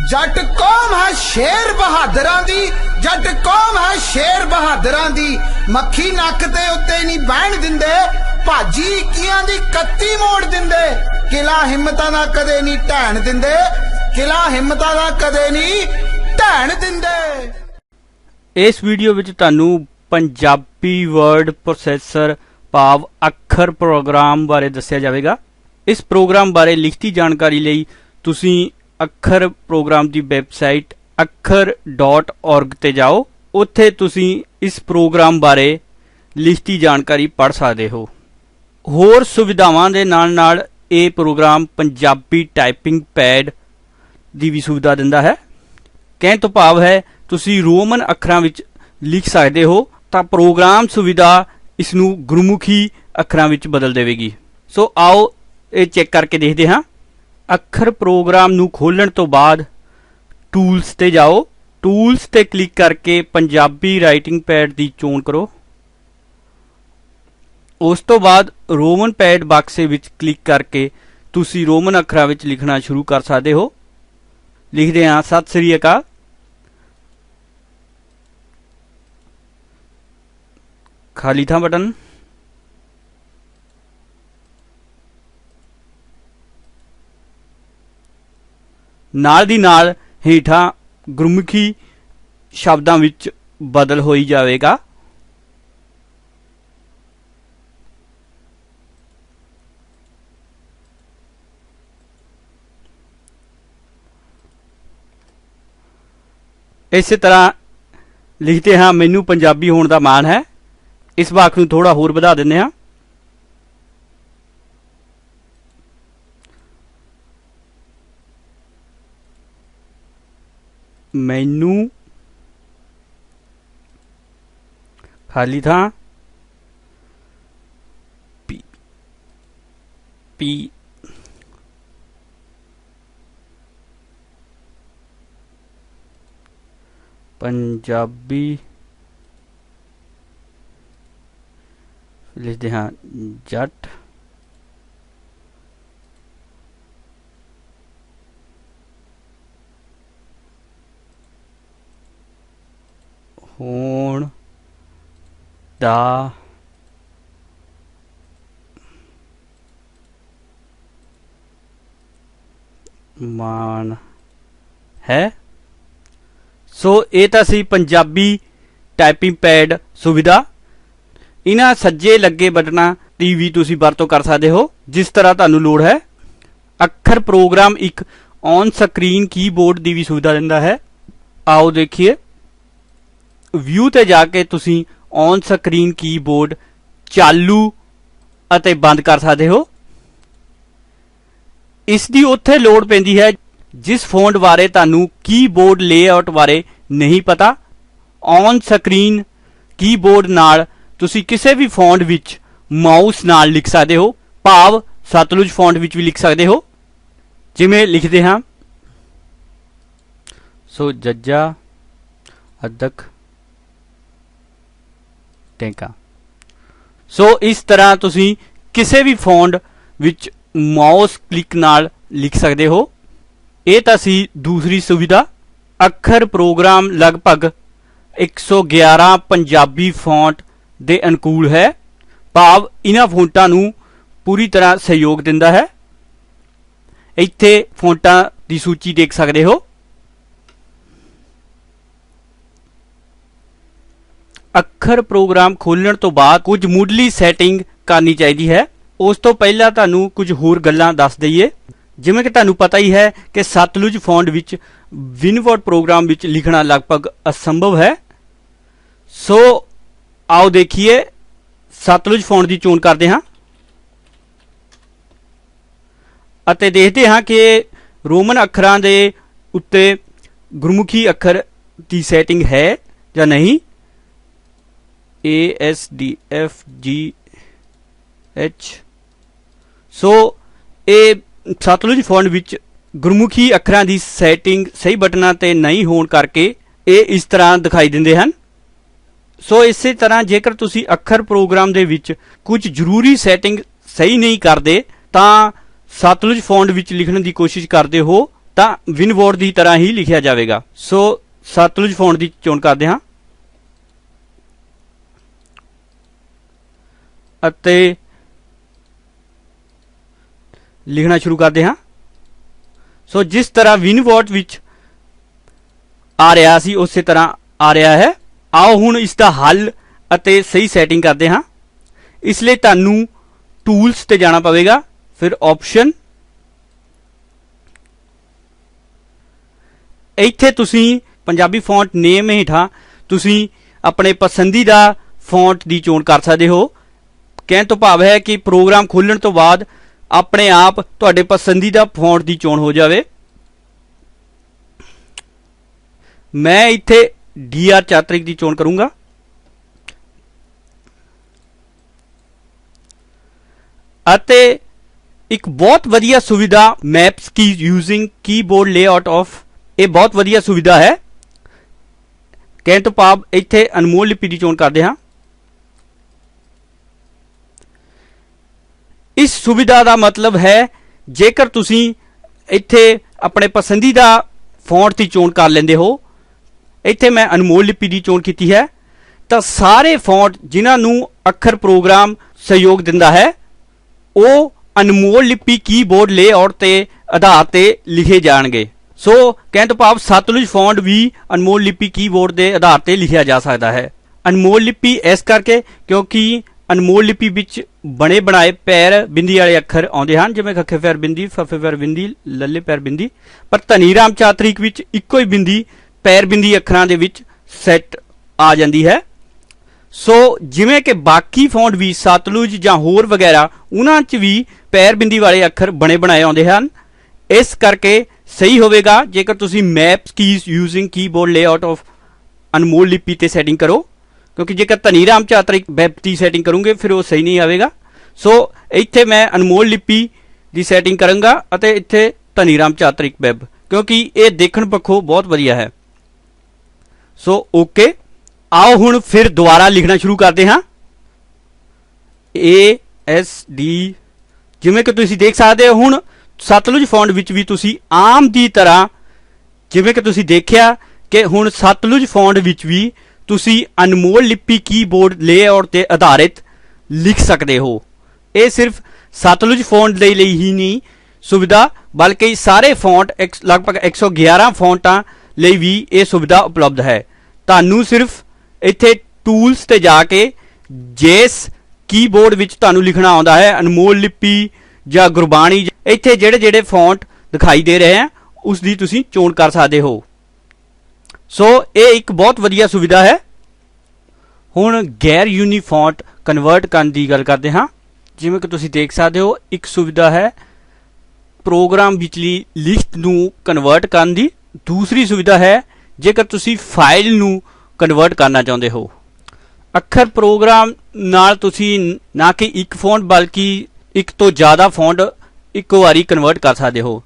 जट कौम है शेर बहादरां दी, जट कौम है शेर बहादरां दी। मक्खी नक दे उत्ते नहीं बहन दिंदे, भाजी इक्कियां दी 31 मोड़ दिंदे। किला हिम्मतां दा कदे नहीं ढैण दिंदे, किला हिम्मतां दा कदे नहीं ढैण दिंदे। इस वीडियो विच तुहानू पंजाबी वर्ड प्रोसैसर भाव अखर प्रोग्राम बारे दस्सिया जाएगा। इस प्रोग्राम बारे लिखती जानकारी लई तुसीं अखर प्रोग्राम की वैबसाइट अखर.org ते जाओ। उत्थे तुसीं इस प्रोग्राम बारे लिखती जानकारी पढ़ सकते हो। होर सुविधावां दे नाल नाल ये प्रोग्राम पंजाबी टाइपिंग पैड की भी सुविधा दिंदा है। कहण तो भाव है तुसीं रोमन अखरां विच लिख सकते हो तां प्रोग्राम सुविधा इसनूं गुरमुखी अखरां विच बदल देवेगी। सो आओ ये चेक करके देखते हाँ। अखर प्रोग्राम नू खोलण तो बाद टूल्स ते जाओ। टूल्स ते क्लिक करके पंजाबी राइटिंग पैड की चोण करो। उस तो बाद रोमन पैड बक्से विच क्लिक करके तुसी रोमन अखरां विच लिखना शुरू कर सकते हो। लिखते हाँ सत श्री अकाल। खाली थां बटन। नाल दी नाल हेठां गुरमुखी शब्दां विच बदल होई जाएगा। इस तरह लिखते हाँ मैनू पंजाबी होने का माण है। इस वाक नूं थोड़ा होर वधा दिंदे हाँ। मैनू खाली था पी पी पंजाबी लिखते हाँ जट होण दा मान है। सो ये तां सी पंजाबी टाइपिंग पैड सुविधा। इन्हां सज्जे लगे बटना दी भी तुसीं वरतों कर सकते हो जिस तरह तुहानूं लोड़ है। अखर प्रोग्राम एक ऑन स्क्रीन कीबोर्ड की भी सुविधा दिंदा है। आओ देखिए। व्यू ते जाके तुसीं ऑन स्क्रीन कीबोर्ड चालू अते बंद कर सकते हो। इसकी उत्थे लोड़ पैंदी है जिस फोन बारे तुहानूं कीबोर्ड लेआउट बारे नहीं पता। ऑन स्क्रीन कीबोर्ड नाल तुसीं किसी भी फॉन्ट विच माउस नाल लिख सकते हो। भाव सतलुज फॉन्ट विच भी लिख सकते हो जिवें लिखते हाँ सो जज्जा अदक टेंका। सो इस तरह तुसीं किसी भी फॉन्ट विच माउस क्लिक नाल लिख सकते हो। ये तां सी दूसरी सुविधा। अखर प्रोग्राम लगभग 111 पंजाबी फॉन्ट दे अनुकूल है। भाव इन्हां फॉन्टां नूं पूरी तरह सहयोग दिंदा है। इत्थे फॉन्टां दी सूची देख सकते हो। अखर प्रोग्राम खोलण तो बाद कुछ मुढ़ली सैटिंग करनी चाहिए है। उस तो पहला तुहानूं कुछ होर गल्लां दस दईए। जिवें कि तुहानूं पता ही है कि सतलुज फॉन्ट विच विनवर्ड प्रोग्राम विच लिखना लगभग असंभव है। सो आओ देखिए सतलुज फॉन्ट की चोण करते हाँ अते देखते हाँ कि रोमन अखरां दे उत्ते गुरमुखी अखर की सैटिंग है या नहीं। ASDFGH। सो ये सतलुज फॉन्ट विच गुरमुखी अखरां की सैटिंग सही बटना ते नहीं होने करके ये इस तरह दिखाई दिंदे हन। सो इस तरह जेकर तुसी अखर प्रोग्राम दे विच कुछ जरूरी सैटिंग सही नहीं करते तां सतलुज फॉन्ट विच लिखण की कोशिश करते हो ਤਾਂ ਵਿਨਵੋਰਡ ਦੀ ਤਰ੍ਹਾਂ ਹੀ ਲਿਖਿਆ ਜਾਵੇਗਾ। ਸੋ ਸਤਲੁਜ ਫੌਂਟ ਦੀ ਚੋਣ ਕਰਦੇ ਹਾਂ ਅਤੇ ਲਿਖਣਾ ਸ਼ੁਰੂ ਕਰਦੇ ਹਾਂ। ਸੋ ਜਿਸ ਤਰ੍ਹਾਂ ਵਿਨਵੋਰਡ ਵਿੱਚ ਆ ਰਿਹਾ ਸੀ ਉਸੇ ਤਰ੍ਹਾਂ ਆ ਰਿਹਾ ਹੈ। ਆਓ ਹੁਣ ਇਸ ਦਾ ਹੱਲ ਅਤੇ ਸਹੀ ਸੈਟਿੰਗ ਕਰਦੇ ਹਾਂ। ਇਸ ਲਈ ਤੁਹਾਨੂੰ ਟੂਲਸ ਤੇ ਜਾਣਾ ਪਵੇਗਾ, ਫਿਰ ਆਪਸ਼ਨ, ਇੱਥੇ ਤੁਸੀਂ ਪੰਜਾਬੀ ਫੌਂਟ ਨੇਮ ਹੇਠਾਂ ਤੁਸੀਂ ਆਪਣੇ ਪਸੰਦੀਦਾ ਫੌਂਟ ਦੀ ਚੋਣ ਕਰ ਸਕਦੇ ਹੋ। ਕਹਿਣ ਤੋਂ ਭਾਵ ਹੈ ਕਿ ਪ੍ਰੋਗਰਾਮ ਖੋਲ੍ਹਣ ਤੋਂ ਬਾਅਦ ਆਪਣੇ ਆਪ ਤੁਹਾਡੇ ਪਸੰਦੀਦਾ ਫੌਂਟ ਦੀ ਚੋਣ ਹੋ ਜਾਵੇ। ਮੈਂ ਇੱਥੇ DR ਚਾਤਰਿਕ ਦੀ ਚੋਣ ਕਰੂੰਗਾ ਅਤੇ ਇੱਕ ਬਹੁਤ ਵਧੀਆ ਸੁਵਿਧਾ maps Ki using keyboard layout of, ਇਹ ਬਹੁਤ ਵਧੀਆ ਸੁਵਿਧਾ ਹੈ। ਕਹਿਣ ਤੋਂ ਭਾਵ ਇੱਥੇ ਅਨਮੋਲ ਲਿਪੀ ਦੀ ਚੋਣ ਕਰਦੇ ਹਾਂ। ਇਸ ਸੁਵਿਧਾ ਦਾ ਮਤਲਬ ਹੈ ਜੇਕਰ ਤੁਸੀਂ ਇੱਥੇ ਆਪਣੇ ਪਸੰਦੀਦਾ ਫੌਂਟ ਦੀ ਚੋਣ ਕਰ ਲੈਂਦੇ ਹੋ, ਇੱਥੇ ਮੈਂ ਅਨਮੋਲ ਲਿਪੀ ਦੀ ਚੋਣ ਕੀਤੀ ਹੈ, ਤਾਂ ਸਾਰੇ ਫੌਂਟ ਜਿਨ੍ਹਾਂ ਨੂੰ ਅੱਖਰ ਪ੍ਰੋਗਰਾਮ ਸਹਿਯੋਗ ਦਿੰਦਾ ਹੈ ਉਹ ਅਨਮੋਲ ਲਿਪੀ ਕੀਬੋਰਡ ਲੇਆਊਟ ਤੇ ਆਧਾਰ ਤੇ ਲਿਖੇ ਜਾਣਗੇ। ਸੋ ਕਹਿਣ ਤੋਂ ਭਾਵ ਸਤਲੁਜ ਫੌਂਟ ਵੀ ਅਨਮੋਲ ਲਿਪੀ ਕੀਬੋਰਡ ਦੇ ਆਧਾਰ ਤੇ ਲਿਖਿਆ ਜਾ ਸਕਦਾ ਹੈ। ਅਨਮੋਲ ਲਿਪੀ ਇਸ ਕਰਕੇ ਕਿਉਂਕਿ ਅਨਮੋਲ ਲਿਪੀ ਵਿੱਚ ਬਣੇ ਬਣਾਏ ਪੈਰ ਬਿੰਦੀ ਵਾਲੇ ਅੱਖਰ ਆਉਂਦੇ ਹਨ, ਜਿਵੇਂ ਖੱਖੇ ਪੈਰ ਬਿੰਦੀ, ਫੱਫੇ ਪੈਰ ਬਿੰਦੀ, ਲੱਲੇ ਪੈਰ ਬਿੰਦੀ, ਪਰ ਧਨੀ ਰਾਮ ਚਾਤਰਿਕ ਵਿੱਚ ਇੱਕੋ ਹੀ ਬਿੰਦੀ ਪੈਰ ਬਿੰਦੀ ਅੱਖਰਾਂ ਦੇ ਵਿੱਚ ਸੈੱਟ ਆ ਜਾਂਦੀ ਹੈ। ਸੋ ਜਿਵੇਂ ਕਿ ਬਾਕੀ ਫੌਂਟ ਵੀ ਸਤਲੁਜ ਜਾਂ ਹੋਰ ਵਗੈਰਾ ਉਹਨਾਂ 'ਚ ਵੀ ਪੈਰ ਬਿੰਦੀ ਵਾਲੇ ਅੱਖਰ ਬਣੇ ਬਣਾਏ ਆਉਂਦੇ ਹਨ। ਇਸ ਕਰਕੇ ਸਹੀ ਹੋਵੇਗਾ ਜੇਕਰ ਤੁਸੀਂ maps keys using keyboard layout of Anmol Lipi ਤੇ ਸੈਟਿੰਗ ਕਰੋ, ਕਿਉਂਕਿ ਜੇਕਰ ਧਨੀ ਰਾਮ ਚਾਤਰਿਕ ਵੈਬ ਦੀ ਸੈਟਿੰਗ ਕਰੋਗੇ ਫਿਰ ਉਹ ਸਹੀ ਨਹੀਂ ਆਵੇਗਾ। ਸੋ ਇੱਥੇ ਮੈਂ ਅਨਮੋਲ ਲਿਪੀ ਦੀ ਸੈਟਿੰਗ ਕਰਾਂਗਾ ਅਤੇ ਇੱਥੇ ਧਨੀ ਰਾਮ ਚਾਤਰਿਕ ਵੈਬ, ਕਿਉਂਕਿ ਇਹ ਦੇਖਣ ਪੱਖੋਂ ਬਹੁਤ ਵਧੀਆ ਹੈ। ਸੋ ਓਕੇ, ਆਓ ਹੁਣ ਫਿਰ ਦੁਬਾਰਾ ਲਿਖਣਾ ਸ਼ੁਰੂ ਕਰਦੇ ਹਾਂ। ASD, ਜਿਵੇਂ ਕਿ ਤੁਸੀਂ ਦੇਖ ਸਕਦੇ ਹੋ ਹੁਣ ਸਤਲੁਜ ਫੌਂਟ ਵਿੱਚ ਵੀ ਤੁਸੀਂ ਆਮ ਦੀ ਤਰ੍ਹਾਂ, ਜਿਵੇਂ ਕਿ ਤੁਸੀਂ ਦੇਖਿਆ ਕਿ ਹੁਣ ਸਤਲੁਜ ਫੌਂਟ ਵਿੱਚ ਵੀ ਤੁਸੀਂ ਅਨਮੋਲ ਲਿਪੀ ਕੀਬੋਰਡ ਲੇਆਊਟ ਤੇ ਆਧਾਰਿਤ ਲਿਖ ਸਕਦੇ ਹੋ। ਇਹ ਸਿਰਫ ਸਤਲੁਜ ਫੌਂਟ ਦੇ ਲਈ ਹੀ ਨਹੀਂ ਸੁਵਿਧਾ, ਬਲਕਿ ਸਾਰੇ ਫੌਂਟ ਲਗਭਗ 111 ਫੌਂਟਾਂ ਲਈ ਵੀ ਇਹ ਸੁਵਿਧਾ ਉਪਲਬਧ ਹੈ। ਤੁਹਾਨੂੰ ਸਿਰਫ ਇੱਥੇ ਟੂਲਸ ਤੇ ਜਾ ਕੇ ਜਿਸ ਕੀਬੋਰਡ ਵਿੱਚ ਤੁਹਾਨੂੰ ਲਿਖਣਾ ਆਉਂਦਾ ਹੈ ਅਨਮੋਲ ਲਿਪੀ ਜਾਂ ਗੁਰਬਾਣੀ, ਇੱਥੇ ਜਿਹੜੇ ਜਿਹੜੇ ਫੌਂਟ ਦਿਖਾਈ ਦੇ ਰਹੇ ਆ ਉਸ ਦੀ ਤੁਸੀਂ ਚੋਣ ਕਰ ਸਕਦੇ ਹੋ। ਸੋ ਇਹ ਇੱਕ ਬਹੁਤ ਵਧੀਆ ਸੁਵਿਧਾ ਹੈ। ਹੁਣ ਗੈਰ ਯੂਨੀ ਫੌਂਟ ਕਨਵਰਟ ਕਰਨ ਦੀ ਗੱਲ ਕਰਦੇ ਹਾਂ। ਜਿਵੇਂ ਕਿ ਤੁਸੀਂ ਦੇਖ ਸਕਦੇ ਹੋ ਇੱਕ ਸੁਵਿਧਾ ਹੈ ਪ੍ਰੋਗਰਾਮ ਵਿਚਲੀ ਲਿਸਟ ਨੂੰ ਕਨਵਰਟ ਕਰਨ ਦੀ, ਦੂਸਰੀ ਸੁਵਿਧਾ ਹੈ ਜੇਕਰ ਤੁਸੀਂ ਫਾਈਲ ਨੂੰ ਕਨਵਰਟ ਕਰਨਾ ਚਾਹੁੰਦੇ ਹੋ। ਅੱਖਰ ਪ੍ਰੋਗਰਾਮ ਨਾਲ ਤੁਸੀਂ ਨਾ ਕਿ ਇੱਕ ਫੌਂਟ ਬਲਕਿ ਇੱਕ ਤੋਂ ਜ਼ਿਆਦਾ ਫੌਂਟ ਇੱਕੋ ਵਾਰੀ ਕਨਵਰਟ ਕਰ ਸਕਦੇ ਹੋ।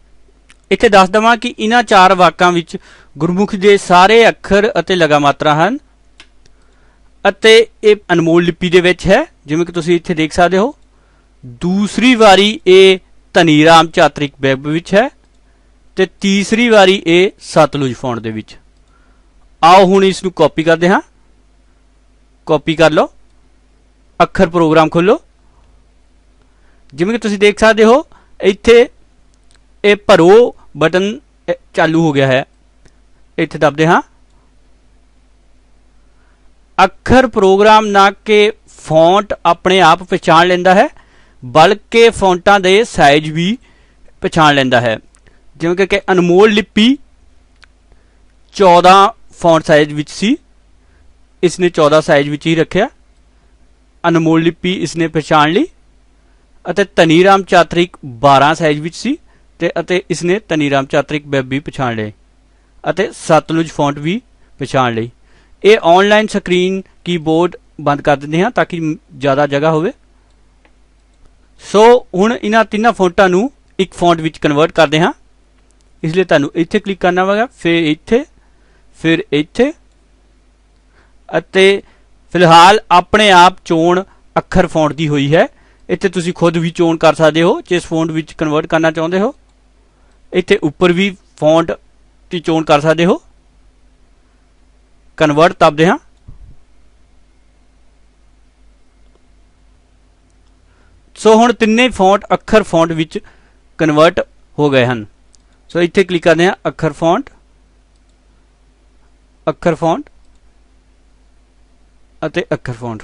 ਇੱਥੇ ਦੱਸ ਦੇਵਾਂ ਕਿ ਇਹਨਾਂ 4 ਵਾਕਾਂ ਵਿੱਚ ਗੁਰਮੁਖੀ ਦੇ ਸਾਰੇ ਅੱਖਰ ਅਤੇ ਲਗਾ ਮਾਤਰਾ ਹਨ ਅਤੇ ਇਹ ਅਨਮੋਲ ਲਿਪੀ ਦੇ ਵਿੱਚ ਹੈ, ਜਿਵੇਂ ਕਿ ਤੁਸੀਂ ਇੱਥੇ ਦੇਖ ਸਕਦੇ ਹੋ। ਦੂਸਰੀ ਵਾਰੀ ਇਹ ਧਨੀ ਰਾਮ ਚਾਤਰਿਕ ਵੈਬ ਵਿੱਚ ਹੈ ਤੇ ਤੀਸਰੀ ਵਾਰੀ ਇਹ ਸਤਲੁਜ ਫੌਂਟ ਦੇ ਵਿੱਚ। ਆਓ ਹੁਣ ਇਸ ਨੂੰ ਕਾਪੀ ਕਰਦੇ ਹਾਂ। ਕਾਪੀ ਕਰ ਲਓ, ਅੱਖਰ ਪ੍ਰੋਗਰਾਮ ਖੋਲੋ। ਜਿਵੇਂ ਕਿ ਤੁਸੀਂ ਦੇਖ ਸਕਦੇ ਹੋ ਇੱਥੇ ਇਹ ਭਰੋ ਬਟਨ ਚਾਲੂ ਹੋ ਗਿਆ ਹੈ। ਇੱਥੇ ਦਬਦੇ ਹਾਂ। ਅੱਖਰ ਪ੍ਰੋਗਰਾਮ ਨਾ ਕਿ ਫੌਂਟ ਆਪਣੇ ਆਪ ਪਛਾਣ ਲੈਂਦਾ ਹੈ ਬਲਕਿ ਫੌਂਟਾਂ ਦੇ ਸਾਈਜ਼ ਵੀ ਪਛਾਣ ਲੈਂਦਾ ਹੈ। ਜਿਵੇਂ ਕਿ ਅਨਮੋਲ ਲਿਪੀ 14 ਫੌਂਟ ਸਾਈਜ਼ ਵਿੱਚ ਸੀ, ਇਸਨੇ 14 ਸਾਈਜ਼ ਵਿੱਚ ਹੀ ਰੱਖਿਆ। ਅਨਮੋਲ ਲਿਪੀ ਇਸਨੇ ਪਛਾਣ ਲਈ ਅਤੇ ਧਨੀ ਰਾਮ ਚਾਤਰਿਕ 12 ਸਾਈਜ਼ ਵਿੱਚ ਸੀ ਅਤੇ ਇਸਨੇ ਧਨੀ ਰਾਮ ਚਾਤਰਿਕ ਵੈਬ ਵੀ ਪਛਾਣ ਲਏ ਅਤੇ ਸਤਲੁਜ ਫੌਂਟ ਵੀ ਪਛਾਣ ਲਈ। ਇਹ ਆਨਲਾਈਨ ਸਕਰੀਨ ਕੀਬੋਰਡ ਬੰਦ ਕਰ ਦਿੰਦੇ ਹਾਂ ਤਾਂ ਕਿ ਜ਼ਿਆਦਾ ਜਗ੍ਹਾ ਹੋਵੇ। ਸੋ ਹੁਣ ਇਹਨਾਂ ਤਿੰਨਾਂ ਫੌਂਟਾਂ ਨੂੰ ਇੱਕ ਫੌਂਟ ਵਿੱਚ ਕਨਵਰਟ ਕਰਦੇ ਹਾਂ। ਇਸ ਲਈ ਤੁਹਾਨੂੰ ਇੱਥੇ ਕਲਿੱਕ ਕਰਨਾ ਹੋਵੇਗਾ, ਫਿਰ ਇੱਥੇ ਅਤੇ ਫਿਲਹਾਲ ਆਪਣੇ ਆਪ ਚੋਣ ਅੱਖਰ ਫੌਂਟ ਦੀ ਹੋਈ ਹੈ। ਇੱਥੇ ਤੁਸੀਂ ਖੁਦ ਵੀ ਚੋਣ ਕਰ ਸਕਦੇ ਹੋ ਜਿਸ ਫੌਂਟ ਵਿੱਚ ਕਨਵਰਟ ਕਰਨਾ ਚਾਹੁੰਦੇ ਹੋ। ਇੱਥੇ ਉੱਪਰ ਵੀ ਫੌਂਟ ਦੀ ਚੋਣ ਕਰ ਸਕਦੇ ਹੋ। ਕਨਵਰਟ ਦੱਬਦੇ ਹਾਂ। ਸੋ ਹੁਣ ਤਿੰਨੇ ਫੌਂਟ ਅੱਖਰ ਫੌਂਟ ਵਿੱਚ ਕਨਵਰਟ ਹੋ ਗਏ ਹਨ। ਸੋ ਇੱਥੇ ਕਲਿੱਕ ਕਰਦੇ ਹਾਂ ਅੱਖਰ ਫੌਂਟ ਅਤੇ ਅੱਖਰ ਫੌਂਟ।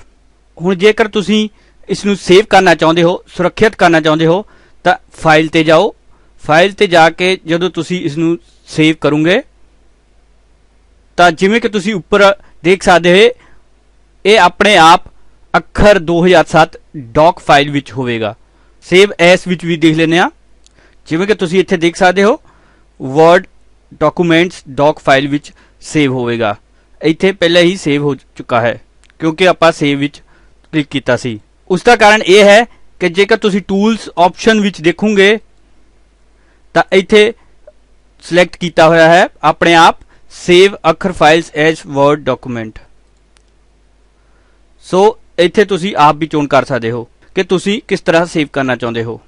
ਹੁਣ ਜੇਕਰ ਤੁਸੀਂ ਇਸ ਨੂੰ ਸੇਵ ਕਰਨਾ ਚਾਹੁੰਦੇ ਹੋ, ਸੁਰੱਖਿਅਤ ਕਰਨਾ ਚਾਹੁੰਦੇ ਹੋ, ਤਾਂ ਫਾਈਲ ਤੇ ਜਾਓ। ਫਾਈਲ ਤੇ ਜਾ ਕੇ ਜਦੋਂ ਤੁਸੀਂ ਇਸ ਨੂੰ ਸੇਵ ਕਰੋਗੇ ਤਾਂ ਜਿਵੇਂ ਕਿ ਤੁਸੀਂ ਉੱਪਰ ਦੇਖ ਸਕਦੇ ਹੋ, ਇਹ ਆਪਣੇ ਆਪ ਅੱਖਰ 2007 ਡੌਕ ਫਾਈਲ ਵਿੱਚ ਹੋਵੇਗਾ। ਸੇਵ ਐਸ ਵਿੱਚ ਵੀ ਦੇਖ ਲੈਂਦੇ ਹਾਂ। ਜਿਵੇਂ ਕਿ ਤੁਸੀਂ ਇੱਥੇ ਦੇਖ ਸਕਦੇ ਹੋ, ਵਰਡ ਡਾਕੂਮੈਂਟਸ ਡੌਕ ਫਾਈਲ ਵਿੱਚ ਸੇਵ ਹੋਵੇਗਾ। ਇੱਥੇ ਪਹਿਲਾਂ ਹੀ ਸੇਵ ਹੋ ਚੁੱਕਾ ਹੈ ਕਿਉਂਕਿ ਆਪਾਂ ਸੇਵ ਵਿੱਚ ਕਲਿੱਕ ਕੀਤਾ ਸੀ। ਉਸ ਦਾ ਕਾਰਨ ਇਹ ਹੈ ਕਿ ਜੇਕਰ ਤੁਸੀਂ ਟੂਲਸ ਆਪਸ਼ਨ ਵਿੱਚ ਦੇਖੋਗੇ ਤਾਂ ਇੱਥੇ ਸਿਲੈਕਟ ਕੀਤਾ ਹੋਇਆ ਹੈ ਆਪਣੇ ਆਪ ਸੇਵ ਅੱਖਰ ਫਾਈਲਸ ਐਜ਼ ਵਰਡ ਡਾਕੂਮੈਂਟ। ਸੋ ਇੱਥੇ ਤੁਸੀਂ ਆਪ ਵੀ ਚੋਣ ਕਰ ਸਕਦੇ ਹੋ ਕਿ ਤੁਸੀਂ ਕਿਸ ਤਰ੍ਹਾਂ ਸੇਵ ਕਰਨਾ ਚਾਹੁੰਦੇ ਹੋ।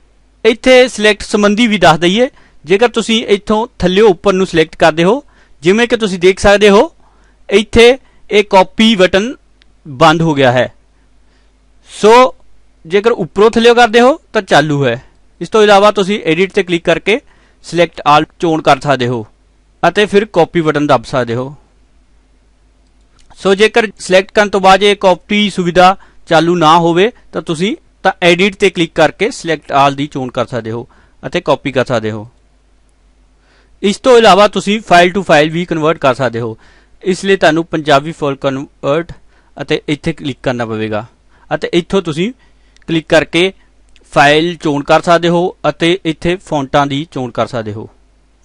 ਇੱਥੇ ਸਿਲੈਕਟ ਸੰਬੰਧੀ ਵੀ ਦੱਸ ਦਈਏ। ਜੇਕਰ ਤੁਸੀਂ ਇੱਥੋਂ ਥੱਲੇ ਉੱਪਰ ਨੂੰ ਸਿਲੈਕਟ ਕਰਦੇ ਹੋ, ਜਿਵੇਂ ਕਿ ਤੁਸੀਂ ਦੇਖ ਸਕਦੇ ਹੋ ਇੱਥੇ ਇਹ ਕਾਪੀ ਬਟਨ ਬੰਦ ਹੋ ਗਿਆ ਹੈ। ਸੋ ਜੇਕਰ ਉੱਪਰੋਂ ਥੱਲੇ ਕਰਦੇ ਹੋ ਤਾਂ ਚਾਲੂ ਹੈ। ਇਸ ਤੋਂ ਇਲਾਵਾ ਤੁਸੀਂ ਐਡਿਟ ਤੇ ਕਲਿੱਕ ਕਰਕੇ ਸਿਲੈਕਟ ਆਲ ਚੋਣ ਕਰ ਸਕਦੇ ਹੋ ਅਤੇ ਫਿਰ ਕਾਪੀ ਬਟਨ ਦੱਬ ਸਕਦੇ ਹੋ। ਸੋ ਜੇਕਰ ਸਿਲੈਕਟ ਕਰਨ ਤੋਂ ਬਾਅਦ ਇਹ ਕਾਪੀ ਸੁਵਿਧਾ ਚਾਲੂ ਨਾ ਹੋਵੇ ਤਾਂ ਤੁਸੀਂ ਐਡਿਟ ਤੇ ਕਲਿੱਕ ਕਰਕੇ ਸਿਲੈਕਟ ਆਲ ਦੀ ਚੋਣ ਕਰ ਸਕਦੇ ਹੋ ਅਤੇ ਕਾਪੀ ਕਰ ਸਕਦੇ ਹੋ। ਇਸ ਤੋਂ ਇਲਾਵਾ ਤੁਸੀਂ ਫਾਈਲ ਟੂ ਫਾਈਲ ਵੀ ਕਨਵਰਟ ਕਰ ਸਕਦੇ ਹੋ। ਇਸ ਲਈ ਤੁਹਾਨੂੰ ਪੰਜਾਬੀ ਫਾਈਲ ਕਨਵਰਟ ਅਤੇ ਇੱਥੇ ਕਲਿੱਕ ਕਰਨਾ ਪਵੇਗਾ ਅਤੇ ਇੱਥੋਂ ਤੁਸੀਂ ਕਲਿੱਕ ਕਰਕੇ ਫਾਈਲ ਚੋਣ ਕਰ ਸਕਦੇ ਹੋ ਅਤੇ ਇੱਥੇ ਫੌਂਟਾਂ ਦੀ ਚੋਣ ਕਰ ਸਕਦੇ ਹੋ,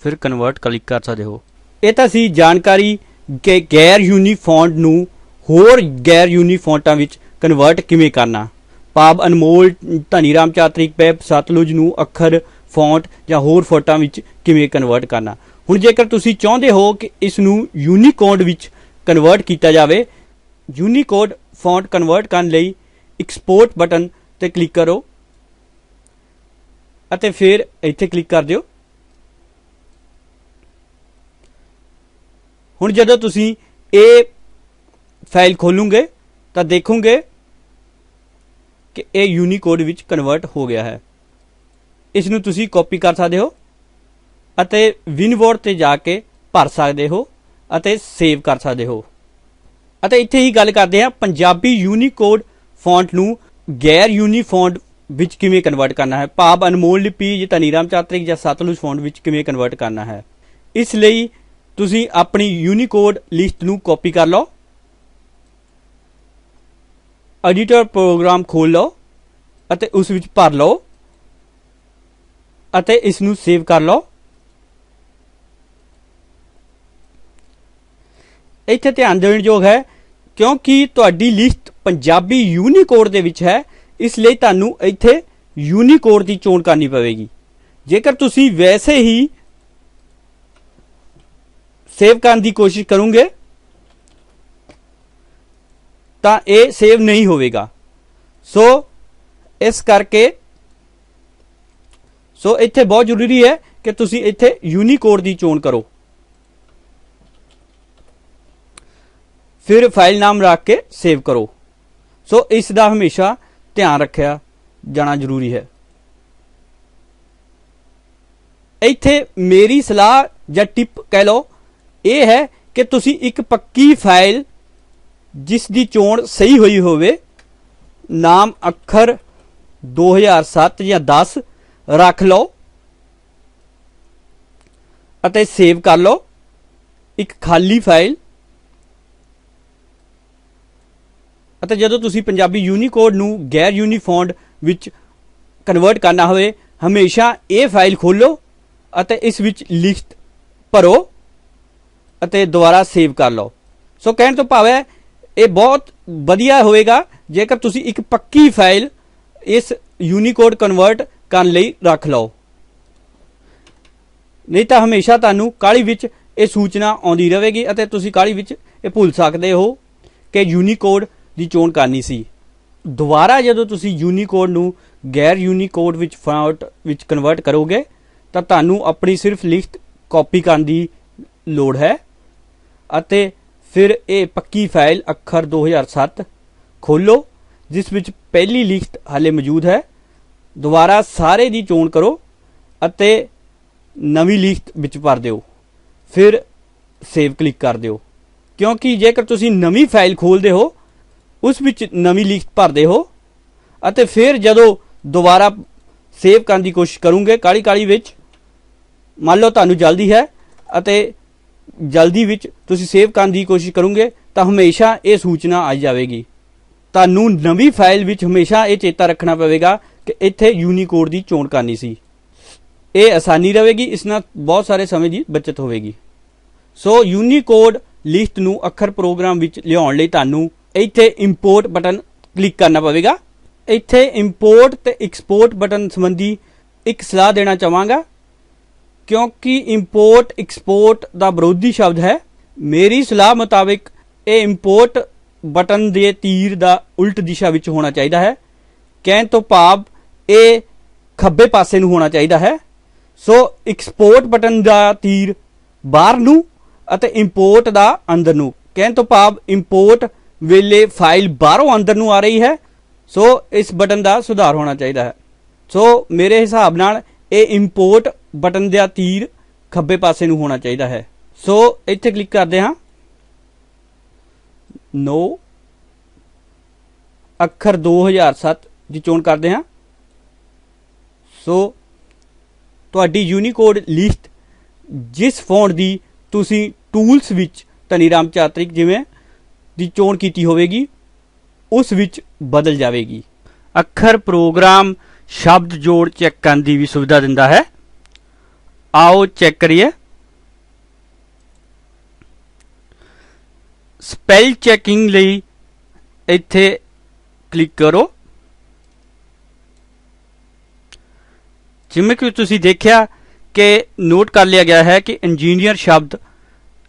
ਫਿਰ ਕਨਵਰਟ ਕਲਿੱਕ ਕਰ ਸਕਦੇ ਹੋ। ਇਹ ਤਾਂ ਸੀ ਜਾਣਕਾਰੀ ਕਿ ਗੈਰ ਯੂਨੀ ਫੌਂਟ ਨੂੰ ਹੋਰ ਗੈਰ ਯੂਨੀ ਫੌਂਟਾਂ ਵਿੱਚ ਕਨਵਰਟ ਕਿਵੇਂ ਕਰਨਾ। ਭਾਵ ਅਨਮੋਲ, ਧਨੀ ਰਾਮ ਚਾਤਰਿਕ, ਪੈਪ, ਸਤਲੁਜ ਨੂੰ ਅੱਖਰ ਫੌਂਟ ਜਾਂ ਹੋਰ ਫੌਂਟਾਂ ਵਿੱਚ ਕਿਵੇਂ ਕਨਵਰਟ ਕਰਨਾ। ਹੁਣ ਜੇਕਰ ਤੁਸੀਂ ਚਾਹੁੰਦੇ ਹੋ ਕਿ ਇਸ ਨੂੰ ਯੂਨੀਕੋਡ ਵਿੱਚ ਕਨਵਰਟ ਕੀਤਾ ਜਾਵੇ, ਯੂਨੀਕੋਡ ਫੌਂਟ ਕਨਵਰਟ ਕਰਨ ਲਈ ਐਕਸਪੋਰਟ ਬਟਨ ਤੇ ਕਲਿੱਕ ਕਰੋ ਅਤੇ ਫਿਰ ਇੱਥੇ ਕਲਿੱਕ ਕਰ ਦਿਓ। ਹੁਣ ਜਦੋਂ ਤੁਸੀਂ ਇਹ ਫਾਈਲ ਖੋਲੋਗੇ ਤਾਂ ਦੇਖੋਗੇ ਕਿ ਇਹ ਯੂਨੀਕੋਡ ਵਿੱਚ ਕਨਵਰਟ ਹੋ ਗਿਆ ਹੈ। ਇਸ ਨੂੰ ਤੁਸੀਂ ਕਾਪੀ ਕਰ ਸਕਦੇ ਹੋ ਅਤੇ ਵਿਨਵੋਰਡ ਤੇ ਜਾ ਕੇ ਭਰ ਸਕਦੇ ਹੋ ਅਤੇ ਸੇਵ ਕਰ ਸਕਦੇ ਹੋ। ਅਤੇ ਇੱਥੇ ਹੀ ਗੱਲ ਕਰਦੇ ਹਾਂ ਪੰਜਾਬੀ ਯੂਨੀਕੋਡ ਫੌਂਟ ਨੂੰ ਗੈਰ ਯੂਨੀ ਫੌਂਟ ਵਿੱਚ ਕਿਵੇਂ ਕਨਵਰਟ ਕਰਨਾ ਹੈ। ਭਾਵ ਅਨਮੋਲ ਲਿਪੀ ਜਾਂ ਧਨੀ ਰਾਮ ਚਾਤਰਿਕ ਜਾਂ ਸਤਲੁਜ ਫੌਂਟ ਵਿੱਚ ਕਿਵੇਂ ਕਨਵਰਟ ਕਰਨਾ ਹੈ। ਇਸ ਲਈ ਤੁਸੀਂ ਆਪਣੀ ਯੂਨੀਕੋਡ ਲਿਸਟ ਨੂੰ ਕਾਪੀ ਕਰ ਲਓ, ਐਡੀਟਰ ਪ੍ਰੋਗਰਾਮ ਖੋਲ ਲਓ ਅਤੇ ਉਸ ਵਿੱਚ ਭਰ ਲਓ ਅਤੇ ਇਸ ਨੂੰ ਸੇਵ ਕਰ ਲਓ। ਇੱਥੇ ਧਿਆਨ ਦੇਣ ਯੋਗ ਹੈ ਕਿਉਂਕਿ ਤੁਹਾਡੀ ਲਿਸਟ ਪੰਜਾਬੀ ਯੂਨੀਕੋਡ ਦੇ ਵਿੱਚ ਹੈ, ਇਸ ਲਈ ਤੁਹਾਨੂੰ ਇੱਥੇ ਯੂਨੀਕੋਡ ਦੀ ਚੋਣ ਕਰਨੀ ਪਵੇਗੀ। ਜੇਕਰ ਤੁਸੀਂ ਵੈਸੇ ਹੀ ਸੇਵ ਕਰਨ ਦੀ ਕੋਸ਼ਿਸ਼ ਕਰੋਗੇ ਤਾਂ ਇਹ ਸੇਵ ਨਹੀਂ ਹੋਵੇਗਾ। ਸੋ ਇਸ ਕਰਕੇ ਇੱਥੇ ਬਹੁਤ ਜ਼ਰੂਰੀ ਹੈ ਕਿ ਤੁਸੀਂ ਇੱਥੇ ਯੂਨੀਕੋਡ ਦੀ ਚੋਣ ਕਰੋ, ਫਿਰ ਫਾਈਲ ਨਾਮ ਰੱਖ ਕੇ ਸੇਵ ਕਰੋ। ਸੋ ਇਸ ਦਾ ਹਮੇਸ਼ਾ ਧਿਆਨ ਰੱਖਿਆ ਜਾਣਾ ਜ਼ਰੂਰੀ ਹੈ। ਇੱਥੇ ਮੇਰੀ ਸਲਾਹ ਜਾਂ ਟਿਪ ਕਹਿ ਲਓ ਇਹ ਹੈ ਕਿ ਤੁਸੀਂ ਇੱਕ ਪੱਕੀ ਫਾਈਲ ਜਿਸ ਦੀ ਚੋਣ ਸਹੀ ਹੋਈ ਹੋਵੇ, ਨਾਮ ਅੱਖਰ 2007 ਜਾਂ 10 ਰੱਖ ਲਓ ਅਤੇ ਸੇਵ ਕਰ ਲਓ ਇੱਕ ਖਾਲੀ ਫਾਈਲ। ਅਤੇ ਜਦੋਂ ਤੁਸੀਂ ਪੰਜਾਬੀ ਯੂਨੀਕੋਡ ਨੂੰ ਗੈਰ ਯੂਨੀ ਫੌਂਟ ਵਿੱਚ ਕਨਵਰਟ ਕਰਨਾ ਹੋਵੇ, ਹਮੇਸ਼ਾ ਇਹ ਫਾਈਲ ਖੋਲੋ ਅਤੇ ਇਸ ਵਿੱਚ ਲਿਖਤ ਭਰੋ ਅਤੇ ਦੁਬਾਰਾ ਸੇਵ ਕਰ ਲਓ। ਸੋ ਕਹਿਣ ਤੋਂ ਭਾਵ ਹੈ ਇਹ ਬਹੁਤ ਵਧੀਆ ਹੋਵੇਗਾ ਜੇਕਰ ਤੁਸੀਂ ਇੱਕ ਪੱਕੀ ਫਾਈਲ ਇਸ ਯੂਨੀਕੋਡ ਕਨਵਰਟ ਕਰਨ ਲਈ ਰੱਖ ਲਓ, ਨਹੀਂ ਤਾਂ ਹਮੇਸ਼ਾ ਤੁਹਾਨੂੰ ਕਾਹਲੀ ਵਿੱਚ ਇਹ ਸੂਚਨਾ ਆਉਂਦੀ ਰਹੇਗੀ ਅਤੇ ਤੁਸੀਂ ਕਾਹਲੀ ਵਿੱਚ ਇਹ ਭੁੱਲ ਸਕਦੇ ਹੋ ਕਿ ਯੂਨੀਕੋਡ ਦੀ ਚੋਣ ਕਰਨੀ ਸੀ। ਦੁਬਾਰਾ ਜਦੋਂ ਤੁਸੀਂ ਯੂਨੀਕੋਡ ਨੂੰ ਗੈਰ ਯੂਨੀਕੋਡ ਵਿੱਚ ਫੌਂਟ ਵਿੱਚ ਕਨਵਰਟ ਕਰੋਗੇ ਤਾਂ ਤੁਹਾਨੂੰ ਆਪਣੀ ਸਿਰਫ ਲਿਖਤ ਕਾਪੀ ਕਰਨ ਦੀ ਲੋੜ ਹੈ ਅਤੇ ਫਿਰ ਇਹ ਪੱਕੀ ਫਾਈਲ ਅੱਖਰ 2007 ਖੋਲੋ, ਜਿਸ ਵਿੱਚ ਪਹਿਲੀ ਲਿਖਤ ਹਾਲੇ ਮੌਜੂਦ ਹੈ। ਦੁਬਾਰਾ ਸਾਰੇ ਦੀ ਚੋਣ ਕਰੋ ਅਤੇ ਨਵੀਂ ਲਿਖਤ ਵਿੱਚ ਭਰ ਦਿਓ, ਫਿਰ ਸੇਵ ਕਲਿੱਕ ਕਰ ਦਿਓ। ਕਿਉਂਕਿ ਜੇਕਰ ਤੁਸੀਂ ਨਵੀਂ ਫਾਈਲ ਖੋਲਦੇ ਹੋ, ਉਸ ਵਿੱਚ ਨਵੀਂ ਲਿਖਤ ਭਰਦੇ ਹੋ ਅਤੇ ਫਿਰ ਜਦੋਂ ਦੁਬਾਰਾ ਸੇਵ ਕਰਨ ਦੀ ਕੋਸ਼ਿਸ਼ ਕਰੋਗੇ ਕਾਹਲੀ ਵਿੱਚ, ਮੰਨ ਲਓ ਤੁਹਾਨੂੰ ਜਲਦੀ ਹੈ ਅਤੇ ਜਲਦੀ ਵਿੱਚ ਤੁਸੀਂ ਸੇਵ ਕਰਨ ਦੀ ਕੋਸ਼ਿਸ਼ ਕਰੋਗੇ ਤਾਂ ਹਮੇਸ਼ਾ ਇਹ ਸੂਚਨਾ ਆ ਜਾਵੇਗੀ। ਤੁਹਾਨੂੰ ਨਵੀਂ ਫਾਈਲ ਵਿੱਚ ਹਮੇਸ਼ਾ ਇਹ ਚੇਤਾ ਰੱਖਣਾ ਪਵੇਗਾ ਕਿ ਇੱਥੇ ਯੂਨੀਕੋਡ ਦੀ ਚੋਣ ਕਰਨੀ ਸੀ। ਇਹ ਆਸਾਨੀ ਰਹੇਗੀ, ਇਸ ਨਾਲ ਬਹੁਤ ਸਾਰੇ ਸਮੇਂ ਦੀ ਬਚਤ ਹੋਵੇਗੀ। ਸੋ ਯੂਨੀਕੋਡ ਲਿਸਟ ਨੂੰ ਅੱਖਰ ਪ੍ਰੋਗਰਾਮ ਵਿੱਚ ਲਿਆਉਣ ਲਈ ਤੁਹਾਨੂੰ ਇੱਥੇ ਇੰਪੋਰਟ ਬਟਨ ਕਲਿੱਕ ਕਰਨਾ ਪਵੇਗਾ। ਇੱਥੇ ਇੰਪੋਰਟ ਤੇ ਐਕਸਪੋਰਟ ਬਟਨ ਸੰਬੰਧੀ ਇੱਕ ਸਲਾਹ ਦੇਣਾ ਚਾਹਾਂਗਾ, ਕਿਉਂਕਿ ਇੰਪੋਰਟ ਐਕਸਪੋਰਟ ਦਾ ਵਿਰੋਧੀ ਸ਼ਬਦ ਹੈ। ਮੇਰੀ ਸਲਾਹ ਮੁਤਾਬਿਕ ਇਹ ਇੰਪੋਰਟ ਬਟਨ ਦੇ ਤੀਰ ਦਾ ਉਲਟ ਦਿਸ਼ਾ ਵਿੱਚ ਹੋਣਾ ਚਾਹੀਦਾ ਹੈ। ਕਹਿਣ ਤੋਂ ਭਾਵ ਇਹ ਖੱਬੇ ਪਾਸੇ ਨੂੰ ਹੋਣਾ ਚਾਹੀਦਾ ਹੈ। ਸੋ ਐਕਸਪੋਰਟ ਬਟਨ ਦਾ ਤੀਰ ਬਾਹਰ ਨੂੰ ਅਤੇ ਇੰਪੋਰਟ ਦਾ ਅੰਦਰ ਨੂੰ। ਕਹਿਣ ਤੋਂ ਭਾਵ ਇੰਪੋਰਟ ਵੇਲੇ ਫਾਈਲ ਬਾਹਰੋਂ ਅੰਦਰ ਨੂੰ ਆ ਰਹੀ ਹੈ, ਸੋ ਇਸ ਬਟਨ ਦਾ ਸੁਧਾਰ ਹੋਣਾ ਚਾਹੀਦਾ ਹੈ। ਸੋ ਮੇਰੇ ਹਿਸਾਬ ਨਾਲ ਇਹ ਇੰਪੋਰਟ ਬਟਨ ਦਾ ਤੀਰ ਖੱਬੇ ਪਾਸੇ ਨੂੰ ਹੋਣਾ ਚਾਹੀਦਾ ਹੈ। ਸੋ ਇੱਥੇ ਕਲਿੱਕ ਕਰਦੇ ਹਾਂ, ਨੋ ਅੱਖਰ 2007 ਦੀ ਚੋਣ ਕਰਦੇ ਹਾਂ। ਸੋ ਤੁਹਾਡੀ ਯੂਨੀਕੋਡ ਲਿਸਟ ਜਿਸ ਫੌਂਟ ਦੀ ਤੁਸੀਂ ਟੂਲਸ ਵਿੱਚ ਧਨੀਰਾਮ ਚਾਤਰਿਕ ਜਿਵੇਂ ਦੀ ਚੋਣ ਕੀਤੀ ਹੋਵੇਗੀ ਉਸ ਵਿੱਚ ਬਦਲ ਜਾਵੇਗੀ। ਅੱਖਰ ਪ੍ਰੋਗਰਾਮ ਸ਼ਬਦ ਜੋੜ ਚੈੱਕ ਕਰਨ ਦੀ ਵੀ ਸੁਵਿਧਾ ਦਿੰਦਾ ਹੈ। ਆਓ ਚੈੱਕ ਕਰੀਏ। ਸਪੈਲ ਚੈਕਿੰਗ ਲਈ ਇੱਥੇ ਕਲਿੱਕ ਕਰੋ। ਜਿਵੇਂ ਕਿ ਤੁਸੀਂ ਦੇਖਿਆ ਕਿ ਨੋਟ ਕਰ ਲਿਆ ਗਿਆ ਹੈ ਕਿ ਇੰਜੀਨੀਅਰ ਸ਼ਬਦ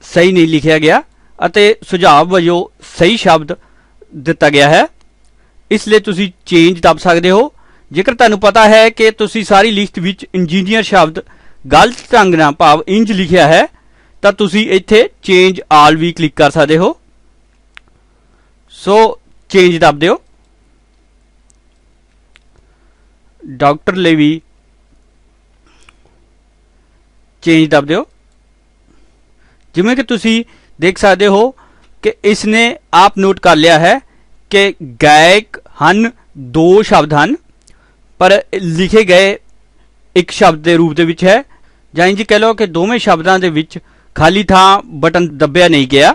ਸਹੀ ਨਹੀਂ ਲਿਖਿਆ ਗਿਆ ਅਤੇ ਸੁਝਾਅ ਵਜੋਂ ਸਹੀ ਸ਼ਬਦ ਦਿੱਤਾ ਗਿਆ ਹੈ। ਇਸ ਲਈ ਤੁਸੀਂ ਚੇਂਜ ਦੱਬ ਸਕਦੇ ਹੋ। ਜੇਕਰ ਤੁਹਾਨੂੰ ਪਤਾ ਹੈ ਕਿ ਤੁਸੀਂ ਸਾਰੀ ਲਿਸਟ ਵਿੱਚ ਇੰਜੀਨੀਅਰ ਸ਼ਬਦ ਗਲਤ ਢੰਗ ਨਾਲ ਭਾਵ ਇੰਜ ਲਿਖਿਆ ਹੈ ਤਾਂ ਤੁਸੀਂ ਇੱਥੇ ਚੇਂਜ ਆਲ ਵੀ ਕਲਿੱਕ ਕਰ ਸਕਦੇ ਹੋ। ਸੋ ਚੇਂਜ ਦੱਬ ਦਿਓ। ਡਾਕਟਰ ਲਈ ਵੀ ਚੇਂਜ ਦੱਬ ਦਿਓ। ਜਿਵੇਂ ਕਿ ਤੁਸੀਂ ਦੇਖ ਸਕਦੇ ਹੋ ਕਿ ਇਸਨੇ ਆਪ ਨੋਟ ਕਰ ਲਿਆ ਹੈ ਕਿ ਗਾਇਕ ਹਨ ਦੋ ਸ਼ਬਦ ਹਨ, ਪਰ ਲਿਖੇ ਗਏ ਇੱਕ ਸ਼ਬਦ ਦੇ ਰੂਪ ਦੇ ਵਿੱਚ ਹੈ, ਜਾਂ ਇੰਜ ਕਹਿ ਲਓ ਕਿ ਦੋਵੇਂ ਸ਼ਬਦਾਂ ਦੇ ਵਿੱਚ ਖਾਲੀ ਥਾਂ ਬਟਨ ਦੱਬਿਆ ਨਹੀਂ ਗਿਆ।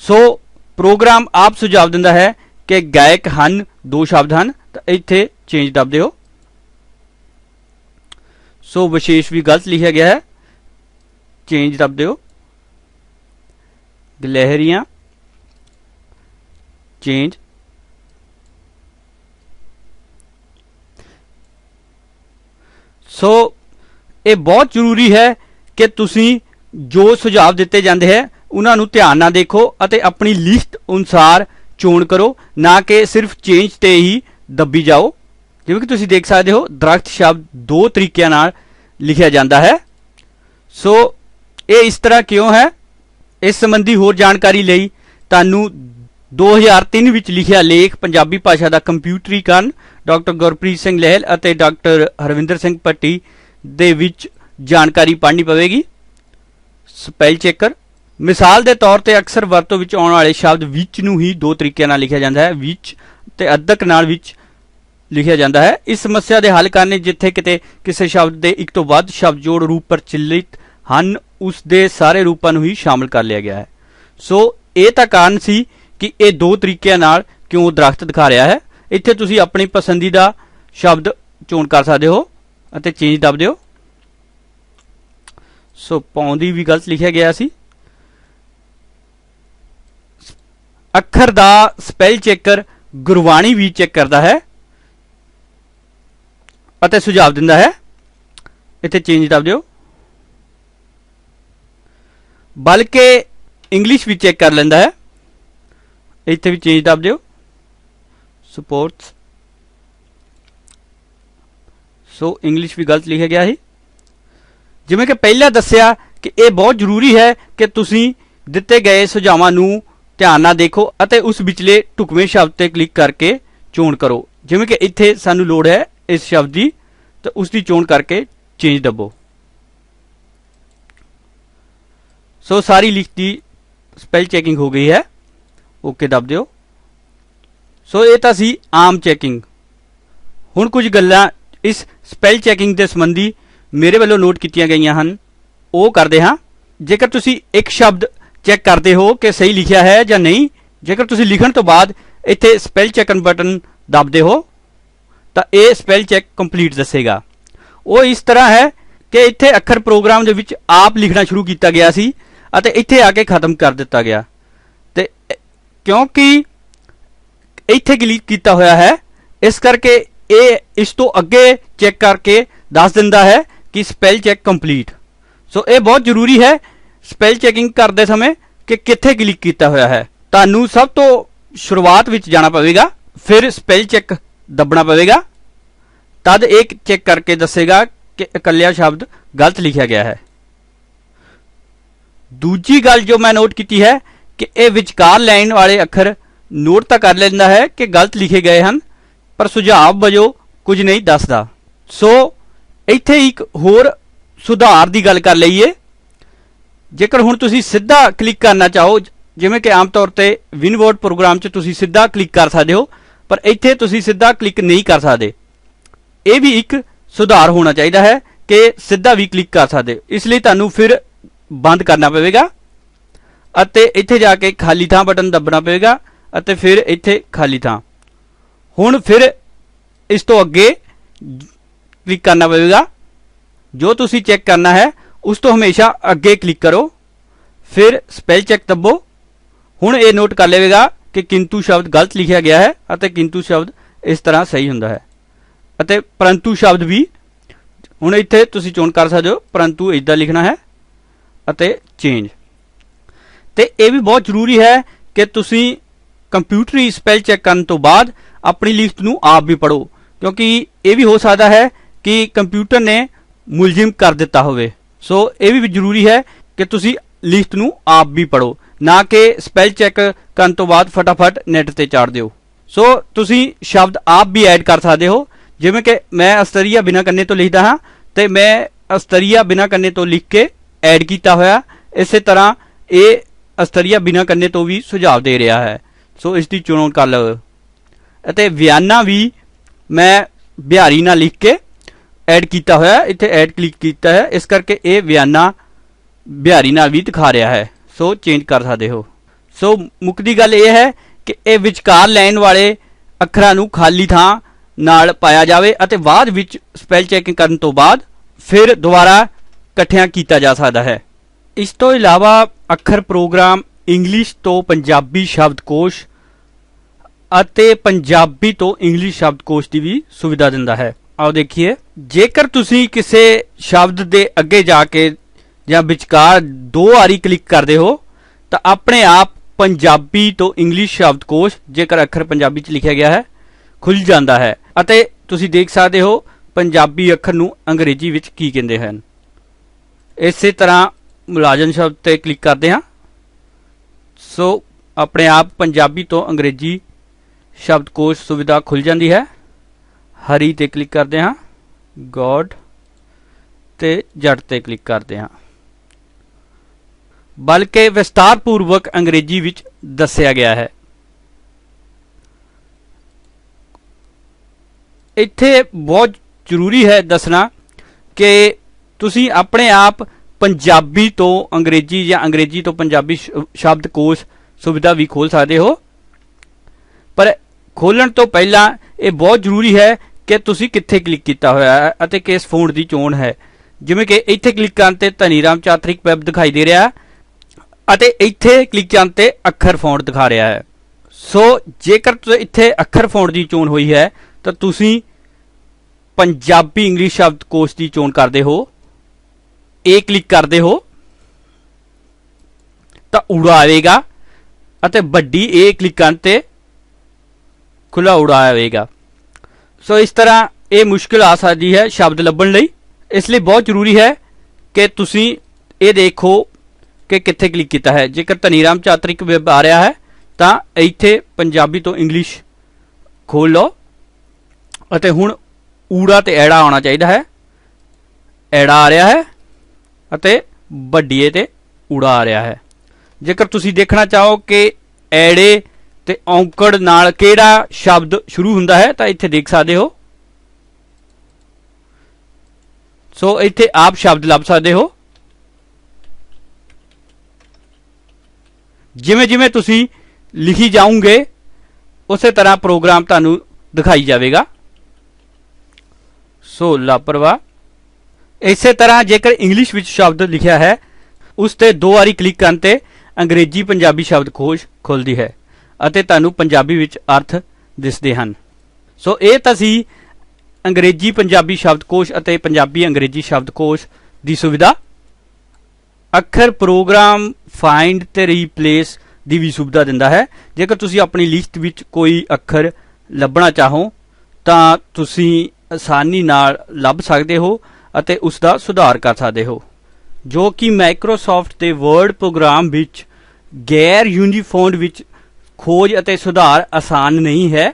ਸੋ ਪ੍ਰੋਗਰਾਮ ਆਪ ਸੁਝਾਅ ਦਿੰਦਾ ਹੈ ਕਿ ਗਾਇਕ ਹਨ ਦੋ ਸ਼ਬਦ ਹਨ, ਤਾਂ ਇੱਥੇ ਚੇਂਜ ਦੱਬ ਦਿਓ। ਸੋ ਵਿਸ਼ੇਸ਼ ਵੀ ਗਲਤ ਲਿਖਿਆ ਗਿਆ ਹੈ, ਚੇਂਜ ਦੱਬ ਦਿਓ। ਗਲਹਿਰੀਆਂ, ਚੇਂਜ। ਸੋ ਇਹ ਬਹੁਤ ਜ਼ਰੂਰੀ ਹੈ ਕਿ ਤੁਸੀਂ ਜੋ ਸੁਝਾਅ ਦਿੱਤੇ ਜਾਂਦੇ ਹੈ ਉਹਨਾਂ ਨੂੰ ਧਿਆਨ ਨਾਲ ਦੇਖੋ ਅਤੇ ਆਪਣੀ ਲਿਸਟ ਅਨੁਸਾਰ ਚੋਣ ਕਰੋ, ਨਾ ਕਿ ਸਿਰਫ ਚੇਂਜ ਤੇ ਹੀ ਦੱਬੀ ਜਾਓ। ਜਿਵੇਂ ਕਿ ਤੁਸੀਂ ਦੇਖ ਸਕਦੇ ਹੋ ਦਰਖਤ ਸ਼ਬਦ ਦੋ ਤਰੀਕਿਆਂ ਨਾਲ ਲਿਖਿਆ ਜਾਂਦਾ ਹੈ। ਸੋ ਇਹ ਇਸ ਤਰ੍ਹਾਂ ਕਿਉਂ ਹੈ, ਇਸ ਸੰਬੰਧੀ ਹੋਰ ਜਾਣਕਾਰੀ ਲਈ ਤੁਹਾਨੂੰ 2003 ਵਿੱਚ ਲਿਖਿਆ ਲੇਖ ਪੰਜਾਬੀ ਭਾਸ਼ਾ ਦਾ ਕੰਪਿਊਟਰੀਕਰਨ ਡਾਕਟਰ ਗੁਰਪ੍ਰੀਤ ਸਿੰਘ ਲਹਿਲ ਅਤੇ ਡਾਕਟਰ ਹਰਵਿੰਦਰ ਸਿੰਘ ਭੱਟੀ ਦੇ ਵਿੱਚ ਜਾਣਕਾਰੀ ਪੜ੍ਹਨੀ ਪਵੇਗੀ। ਸਪੈਲ ਚੈਕਰ ਮਿਸਾਲ ਦੇ ਤੌਰ ਤੇ ਅਕਸਰ ਵਰਤੋਂ ਵਿੱਚ ਆਉਣ ਵਾਲੇ ਸ਼ਬਦ ਵਿੱਚ ਨੂੰ ਹੀ ਦੋ ਤਰੀਕਿਆਂ ਨਾਲ ਲਿਖਿਆ ਜਾਂਦਾ ਹੈ, ਵਿੱਚ ਤੇ ਅੱਧਕ ਨਾਲ ਵਿੱਚ ਲਿਖਿਆ ਜਾਂਦਾ ਹੈ। ਇਸ ਸਮੱਸਿਆ ਦੇ ਹੱਲ ਕਰਨੇ ਜਿੱਥੇ ਕਿਤੇ ਕਿਸੇ ਸ਼ਬਦ ਦੇ ਇੱਕ ਤੋਂ ਵੱਧ ਸ਼ਬਦ ਜੋੜ ਰੂਪ ਪ੍ਰਚਲਿਤ ਹਨ ਉਸ ਦੇ ਸਾਰੇ ਰੂਪਾਂ ਨੂੰ ਹੀ ਸ਼ਾਮਲ ਕਰ ਲਿਆ ਗਿਆ ਹੈ। ਸੋ ਇਹ ਤਾਂ ਕਾਰਨ ਸੀ ਕਿ ਇਹ ਦੋ ਤਰੀਕਿਆਂ ਨਾਲ ਕਿਉਂ ਦਰਖਤ ਦਿਖਾ ਰਿਹਾ ਹੈ। ਇੱਥੇ ਤੁਸੀਂ ਆਪਣੀ ਪਸੰਦੀਦਾ ਸ਼ਬਦ ਚੋਣ ਕਰ ਸਕਦੇ ਹੋ ਅਤੇ ਚੇਂਜ ਦੱਬ ਦਿਓ। ਸੋ ਪੌਂਦੀ ਵੀ ਗਲਤ ਲਿਖਿਆ ਗਿਆ ਸੀ। ਅੱਖਰ ਦਾ ਸਪੈਲ ਚੈਕਰ ਗੁਰਬਾਣੀ ਵੀ ਚੈੱਕ ਕਰਦਾ ਹੈ ਅਤੇ ਸੁਝਾਅ ਦਿੰਦਾ ਹੈ। ਇੱਥੇ ਚੇਂਜ ਦੱਬ ਦਿਓ। ਬਲਕਿ ਇੰਗਲਿਸ਼ ਵੀ ਚੈੱਕ ਕਰ ਲੈਂਦਾ ਹੈ, ਇੱਥੇ ਵੀ ਚੇਂਜ ਦੱਬ ਦਿਓ। ਸਪੋਰਟਸ, ਸੋ ਇੰਗਲਿਸ਼ ਵੀ ਗਲਤ ਲਿਖਿਆ ਗਿਆ ਸੀ। ਜਿਵੇਂ ਕਿ ਪਹਿਲਾਂ ਦੱਸਿਆ ਕਿ ਇਹ ਬਹੁਤ ਜ਼ਰੂਰੀ ਹੈ ਕਿ ਤੁਸੀਂ ਦਿੱਤੇ ਗਏ ਸੁਝਾਵਾਂ ਨੂੰ ਧਿਆਨ ਨਾਲ ਦੇਖੋ ਅਤੇ ਉਸ ਵਿਚਲੇ ਢੁਕਵੇਂ ਸ਼ਬਦ ਤੇ ਕਲਿੱਕ ਕਰਕੇ ਚੋਣ ਕਰੋ। ਜਿਵੇਂ ਕਿ ਇੱਥੇ ਸਾਨੂੰ ਲੋੜ ਹੈ ਇਸ ਸ਼ਬਦ ਦੀ, ਤਾਂ ਉਸ ਦੀ ਚੋਣ ਕਰਕੇ ਚੇਂਜ ਦਬੋ। ਸੋ ਸਾਰੀ ਲਿਖਤ ਦੀ ਸਪੈਲ ਚੈਕਿੰਗ ਹੋ ਗਈ ਹੈ, ਓਕੇ ਦਬ ਦਿਓ। ਸੋ ਇਹ ਤਾਂ ਸੀ ਆਮ ਚੈਕਿੰਗ। ਹੁਣ ਕੁਝ ਗੱਲਾਂ ਇਸ ਸਪੈਲ ਚੈਕਿੰਗ ਦੇ ਸੰਬੰਧੀ ਮੇਰੇ ਵੱਲੋਂ ਨੋਟ ਕੀਤੀਆਂ ਗਈਆਂ ਹਨ, ਉਹ ਕਰਦੇ ਹਾਂ। ਜੇਕਰ ਤੁਸੀਂ ਇੱਕ ਸ਼ਬਦ ਚੈੱਕ ਕਰਦੇ ਹੋ ਕਿ ਸਹੀ ਲਿਖਿਆ ਹੈ ਜਾਂ ਨਹੀਂ, ਜੇਕਰ ਤੁਸੀਂ ਲਿਖਣ ਤੋਂ ਬਾਅਦ ਇੱਥੇ ਸਪੈਲ ਚੈਕਨ ਬਟਨ ਦਬਦੇ ਹੋ ਤਾਂ ਇਹ ਸਪੈਲ ਚੈੱਕ ਕੰਪਲੀਟ ਦੱਸੇਗਾ। ਉਹ ਇਸ ਤਰ੍ਹਾਂ ਹੈ ਕਿ ਇੱਥੇ ਅੱਖਰ ਪ੍ਰੋਗਰਾਮ ਦੇ ਵਿੱਚ ਆਪ ਲਿਖਣਾ ਸ਼ੁਰੂ ਕੀਤਾ ਗਿਆ ਸੀ ਅਤੇ ਇੱਥੇ ਆ ਕੇ ਖਤਮ ਕਰ ਦਿੱਤਾ ਗਿਆ, ਤੇ ਕਿਉਂਕਿ ਇੱਥੇ ਕਲਿੱਕ ਕੀਤਾ ਹੋਇਆ ਹੈ ਇਸ ਕਰਕੇ ਇਹ ਇਸ ਤੋਂ ਅੱਗੇ ਚੈੱਕ ਕਰਕੇ ਦੱਸ ਦਿੰਦਾ ਹੈ ਕਿ ਸਪੈਲ ਚੈੱਕ ਕੰਪਲੀਟ। ਸੋ ਇਹ ਬਹੁਤ ਜ਼ਰੂਰੀ ਹੈ ਸਪੈਲ ਚੈਕਿੰਗ ਕਰਦੇ ਸਮੇਂ ਕਿ ਕਿੱਥੇ ਕਲਿੱਕ ਕੀਤਾ ਹੋਇਆ ਹੈ। ਤੁਹਾਨੂੰ ਸਭ ਤੋਂ ਸ਼ੁਰੂਆਤ ਵਿੱਚ ਜਾਣਾ ਪਵੇਗਾ, ਫਿਰ ਸਪੈਲ ਚੈੱਕ ਦੱਬਣਾ ਪਵੇਗਾ, ਤਦ ਇਹ ਚੈੱਕ ਕਰਕੇ ਦੱਸੇਗਾ ਕਿ ਇਕੱਲਿਆ ਸ਼ਬਦ ਗਲਤ ਲਿਖਿਆ ਗਿਆ ਹੈ। ਦੂਜੀ ਗੱਲ ਜੋ ਮੈਂ ਨੋਟ ਕੀਤੀ ਹੈ ਕਿ ਇਹ ਵਿਚਕਾਰ ਲਾਈਨ ਵਾਲੇ ਅੱਖਰ ਨੋਟ ਤਾਂ ਕਰ ਲੈਂਦਾ ਹੈ ਕਿ ਗਲਤ ਲਿਖੇ ਗਏ ਹਨ, ਪਰ ਸੁਝਾਅ ਵਜੋਂ ਕੁਝ ਨਹੀਂ ਦੱਸਦਾ। ਸੋ ਇੱਥੇ ਇੱਕ ਹੋਰ ਸੁਧਾਰ ਦੀ ਗੱਲ ਕਰ ਲਈਏ। ਜੇਕਰ ਹੁਣ ਤੁਸੀਂ ਸਿੱਧਾ ਕਲਿੱਕ ਕਰਨਾ ਚਾਹੋ, ਜਿਵੇਂ ਕਿ ਆਮ ਤੌਰ ਤੇ ਵਿਨਵਰਡ ਪ੍ਰੋਗਰਾਮ 'ਚ ਤੁਸੀਂ ਸਿੱਧਾ ਕਲਿੱਕ ਕਰ ਸਕਦੇ ਹੋ, ਪਰ ਇੱਥੇ ਤੁਸੀਂ ਸਿੱਧਾ ਕਲਿੱਕ ਨਹੀਂ ਕਰ ਸਕਦੇ। ਇਹ ਵੀ ਇੱਕ ਸੁਧਾਰ ਹੋਣਾ ਚਾਹੀਦਾ ਹੈ ਕਿ ਸਿੱਧਾ ਵੀ ਕਲਿੱਕ ਕਰ ਸਕਦੇ। ਇਸ ਲਈ ਤੁਹਾਨੂੰ ਫਿਰ ਬੰਦ ਕਰਨਾ ਪਵੇਗਾ ਅਤੇ ਇੱਥੇ ਜਾ ਕੇ ਖਾਲੀ ਥਾਂ ਬਟਨ ਦੱਬਣਾ ਪਵੇਗਾ ਅਤੇ ਫਿਰ ਇੱਥੇ ਖਾਲੀ ਥਾਂ। ਹੁਣ ਫਿਰ ਇਸ ਤੋਂ ਅੱਗੇ ਕਲਿੱਕ ਕਰਨਾ ਪਵੇਗਾ। ਜੋ ਤੁਸੀਂ ਚੈੱਕ ਕਰਨਾ ਹੈ ਉਸ ਤੋਂ ਹਮੇਸ਼ਾ ਅੱਗੇ ਕਲਿੱਕ ਕਰੋ, ਫਿਰ ਸਪੈਲ ਚੈੱਕ ਦੱਬੋ। ਹੁਣ ਇਹ ਨੋਟ ਕਰ ਲਵੇਗਾ ਕਿ ਕਿੰਤੂ ਸ਼ਬਦ ਗਲਤ ਲਿਖਿਆ ਗਿਆ ਹੈ ਅਤੇ ਕਿੰਤੂ ਸ਼ਬਦ ਇਸ ਤਰ੍ਹਾਂ ਸਹੀ ਹੁੰਦਾ ਹੈ, ਅਤੇ ਪਰੰਤੂ ਸ਼ਬਦ ਵੀ ਹੁਣ ਇੱਥੇ ਤੁਸੀਂ ਚੋਣ ਕਰ ਸਕਦੇ ਹੋ, ਪਰੰਤੂ ਇੱਦਾਂ ਲਿਖਣਾ ਹੈ ਅਤੇ ਚੇਂਜ। ਤੇ ਇਹ ਵੀ ਬਹੁਤ ਜ਼ਰੂਰੀ ਹੈ ਕਿ ਤੁਸੀਂ ਕੰਪਿਊਟਰੀ ਸਪੈਲ ਚੈੱਕ ਕਰਨ ਤੋਂ ਬਾਅਦ ਆਪਣੀ ਲਿਖਤ ਨੂੰ ਆਪ ਵੀ ਪੜ੍ਹੋ, ਕਿਉਂਕਿ ਇਹ ਵੀ ਹੋ ਸਕਦਾ ਹੈ ਕਿ ਕੰਪਿਊਟਰ ਨੇ ਮੁਲਜ਼ਮ ਕਰ ਦਿੱਤਾ ਹੋਵੇ। ਸੋ ਇਹ ਵੀ ਜ਼ਰੂਰੀ ਹੈ ਕਿ ਤੁਸੀਂ ਲਿਖਤ ਨੂੰ ਆਪ ਵੀ ਪੜ੍ਹੋ, ਨਾ ਕਿ ਸਪੈਲ ਚੈੱਕ ਕਰਨ ਤੋਂ ਬਾਅਦ ਫਟਾਫਟ ਨੈਟ ਤੇ ਚਾੜ ਦਿਓ। ਸੋ ਤੁਸੀਂ ਸ਼ਬਦ ਆਪ ਵੀ ਐਡ ਕਰ ਸਕਦੇ ਹੋ, ਜਿਵੇਂ ਕਿ ਮੈਂ ਅਸਤਰੀਆ ਬਿਨਾਂ ਕੰਨੇ ਤੋਂ ਲਿਖਦਾ ਹਾਂ ਤੇ ਮੈਂ ਅਸਤਰੀਆ ਬਿਨਾਂ ਕੰਨੇ ਤੋਂ ਲਿਖ ਕੇ ਐਡ ਕੀਤਾ ਹੋਇਆ। ਇਸੇ ਤਰ੍ਹਾਂ ਇਹ ਅਸਤਰੀਆ ਬਿਨਾਂ ਕੰਨੇ ਤੋਂ ਵੀ ਸੁਝਾਅ ਦੇ ਰਿਹਾ ਹੈ। ਸੋ ਇਸ ਦੀ ਚੋਣ ਕਰ ਲਓ। ਅਤੇ ਵਿਆਨਾ ਵੀ ਮੈਂ ਬਿਹਾਰੀ ਨਾਲ ਲਿਖ ਕੇ ਐਡ ਕੀਤਾ ਹੋਇਆ, ਇੱਥੇ ਐਡ ਕਲਿੱਕ ਕੀਤਾ ਹੈ, ਇਸ ਕਰਕੇ ਇਹ ਵਿਆਨਾ ਬਿਹਾਰੀ ਨਾਲ ਵੀ ਦਿਖਾ ਰਿਹਾ ਹੈ। ਸੋ ਚੇਂਜ ਕਰ ਸਕਦੇ ਹੋ। ਸੋ ਮੁੱਕਦੀ ਗੱਲ ਇਹ ਹੈ ਕਿ ਇਹ ਵਿਚਕਾਰ ਲਾਈਨ ਵਾਲੇ ਅੱਖਰਾਂ ਨੂੰ ਖਾਲੀ ਥਾਂ ਨਾਲ ਪਾਇਆ ਜਾਵੇ ਅਤੇ ਬਾਅਦ ਵਿੱਚ ਸਪੈਲ ਚੈਕਿੰਗ ਕਰਨ ਤੋਂ ਬਾਅਦ ਫਿਰ ਦੁਬਾਰਾ ਇਕੱਠਿਆਂ ਕੀਤਾ ਜਾ ਸਕਦਾ ਹੈ। ਇਸ ਤੋਂ ਇਲਾਵਾ ਅੱਖਰ ਪ੍ਰੋਗਰਾਮ ਇੰਗਲਿਸ਼ ਤੋਂ ਪੰਜਾਬੀ ਸ਼ਬਦਕੋਸ਼ ਅਤੇ ਪੰਜਾਬੀ ਤੋਂ ਇੰਗਲਿਸ਼ ਸ਼ਬਦਕੋਸ਼ ਦੀ ਵੀ ਸੁਵਿਧਾ ਦਿੰਦਾ ਹੈ। ਆਓ ਦੇਖੀਏ। ਜੇਕਰ ਤੁਸੀਂ ਕਿਸੇ ਸ਼ਬਦ ਦੇ ਅੱਗੇ ਜਾ ਕੇ ਜਾਂ ਵਿਚਕਾਰ ਦੋ ਵਾਰੀ ਕਲਿੱਕ ਕਰਦੇ ਹੋ ਤਾਂ ਆਪਣੇ ਆਪ ਪੰਜਾਬੀ ਤੋਂ ਇੰਗਲਿਸ਼ ਸ਼ਬਦਕੋਸ਼, ਜੇਕਰ ਅੱਖਰ ਪੰਜਾਬੀ 'ਚ ਲਿਖਿਆ ਗਿਆ ਹੈ, ਖੁੱਲ੍ਹ ਜਾਂਦਾ ਹੈ ਅਤੇ ਤੁਸੀਂ ਦੇਖ ਸਕਦੇ ਹੋ ਪੰਜਾਬੀ ਅੱਖਰ ਨੂੰ ਅੰਗਰੇਜ਼ੀ ਵਿੱਚ ਕੀ ਕਹਿੰਦੇ ਹਨ। ਇਸੇ ਤਰ੍ਹਾਂ ਮੁਲਾਜ਼ਮ ਸ਼ਬਦ ਤੇ ਕਲਿੱਕ ਕਰਦੇ ਹਾਂ, ਸੋ ਆਪਣੇ ਆਪ ਪੰਜਾਬੀ ਤੋਂ ਅੰਗਰੇਜ਼ੀ ਸ਼ਬਦਕੋਸ਼ ਸੁਵਿਧਾ ਖੁੱਲ੍ਹ ਜਾਂਦੀ ਹੈ। ਹਰੀ ਤੇ ਕਲਿੱਕ ਕਰਦੇ ਹਾਂ, ਗੋਡ ਤੇ ਜੱਟ ਤੇ ਕਲਿੱਕ ਕਰਦੇ ਹਾਂ। ਬਲਕਿ ਵਿਸਤਾਰਪੂਰਵਕ ਅੰਗਰੇਜ਼ੀ ਵਿੱਚ ਦੱਸਿਆ ਗਿਆ ਹੈ। ਇੱਥੇ ਬਹੁਤ ਜ਼ਰੂਰੀ ਹੈ ਦੱਸਣਾ ਕਿ ਤੁਸੀਂ ਆਪਣੇ ਆਪ ਪੰਜਾਬੀ ਤੋਂ ਅੰਗਰੇਜ਼ੀ ਜਾਂ ਅੰਗਰੇਜ਼ੀ ਤੋਂ ਪੰਜਾਬੀ ਸ਼ਬਦਕੋਸ਼ ਸੁਵਿਧਾ ਵੀ ਖੋਲ੍ਹ ਸਕਦੇ ਹੋ, ਪਰ ਖੋਲ੍ਹਣ ਤੋਂ ਪਹਿਲਾਂ ਇਹ ਬਹੁਤ ਜ਼ਰੂਰੀ ਹੈ ਕਿ ਤੁਸੀਂ ਕਿੱਥੇ ਕਲਿੱਕ ਕੀਤਾ ਹੋਇਆ ਹੈ ਅਤੇ ਕਿਸ ਫੌਂਟ ਦੀ ਚੋਣ ਹੈ। ਜਿਵੇਂ ਕਿ ਇੱਥੇ ਕਲਿੱਕ ਕਰਨ ਤੇ ਧਨੀਰਾਮ ਚਾਤਰਿਕ ਵੈਬ ਦਿਖਾਈ ਦੇ ਰਿਹਾ ਅਤੇ ਇੱਥੇ ਕਲਿੱਕ ਕਰਨ ਤੇ ਅੱਖਰ ਫੌਂਟ ਦਿਖਾ ਰਿਹਾ ਹੈ। ਸੋ ਜੇਕਰ ਇੱਥੇ ਅੱਖਰ ਫੌਂਟ ਦੀ ਚੋਣ ਹੋਈ ਹੈ ਤਾਂ ਤੁਸੀਂ ਪੰਜਾਬੀ ਇੰਗਲਿਸ਼ ਸ਼ਬਦਕੋਸ਼ ਦੀ ਚੋਣ ਕਰਦੇ ਹੋ, ਇਹ ਕਲਿੱਕ ਕਰਦੇ ਹੋ ਤਾਂ ਊੜਾ ਆਵੇਗਾ ਅਤੇ ਵੱਡੀ ਇਹ ਕਲਿੱਕ ਕਰਨ ਤੇ ਖੁੱਲ੍ਹਾ ਊੜਾ ਆਵੇਗਾ। ਸੋ ਇਸ ਤਰ੍ਹਾਂ ਇਹ ਮੁਸ਼ਕਿਲ ਆ ਸਕਦੀ ਹੈ ਸ਼ਬਦ ਲੱਭਣ ਲਈ। ਇਸ ਲਈ ਬਹੁਤ ਜ਼ਰੂਰੀ ਹੈ कि तुसी ये देखो कि कित्थे क्लिक किया है। जेकर धनीराम चातरिक वेब आ रहा है तो इत्थे पंजाबी तो इंग्लिश खोल लो अते हुण ऊड़ा ते ऐड़ा आना चाहिए है। ऐड़ा आ रहा है अते वड्डीए ते ऊड़ा आ रहा है। जेकर तुसी देखना चाहो कि ऐड़े ते औंकड़ नाल किहड़ा शब्द शुरू हुंदा है तो इत्थे देख सकते हो। सो इत्थे आप शब्द लभ सकते हो। जिवें जिवें तुसी लिखी जाओगे उस तरह प्रोग्राम तुहानू दिखाई जाएगा। सो लापरवाह। इस तरह जेकर इंग्लिश विच शब्द लिखा है उस ते 2 बारी क्लिक करन ते अंग्रेजी पंजाबी शब्द खोज खुलदी है अते तुहानू पंजाबी विच अर्थ दिसदे हन। सो ये तां सी अंग्रेजी पंजाबी शब्दकोश अते पंजाबी अंग्रेजी शब्दकोश दी सुविधा। अखर प्रोग्राम फाइंड ते रीप्लेस दी भी सुविधा दिंदा है। जेकर तुसी अपनी लिस्ट विच कोई अखर लभना चाहो तां तुसी आसानी नाल लभ सकदे हो अते उसका सुधार कर सकते हो, जो कि माइक्रोसॉफ्ट के वर्ड प्रोग्राम विच गैर यूनीफॉन्ट विच खोज अते सुधार आसान नहीं है।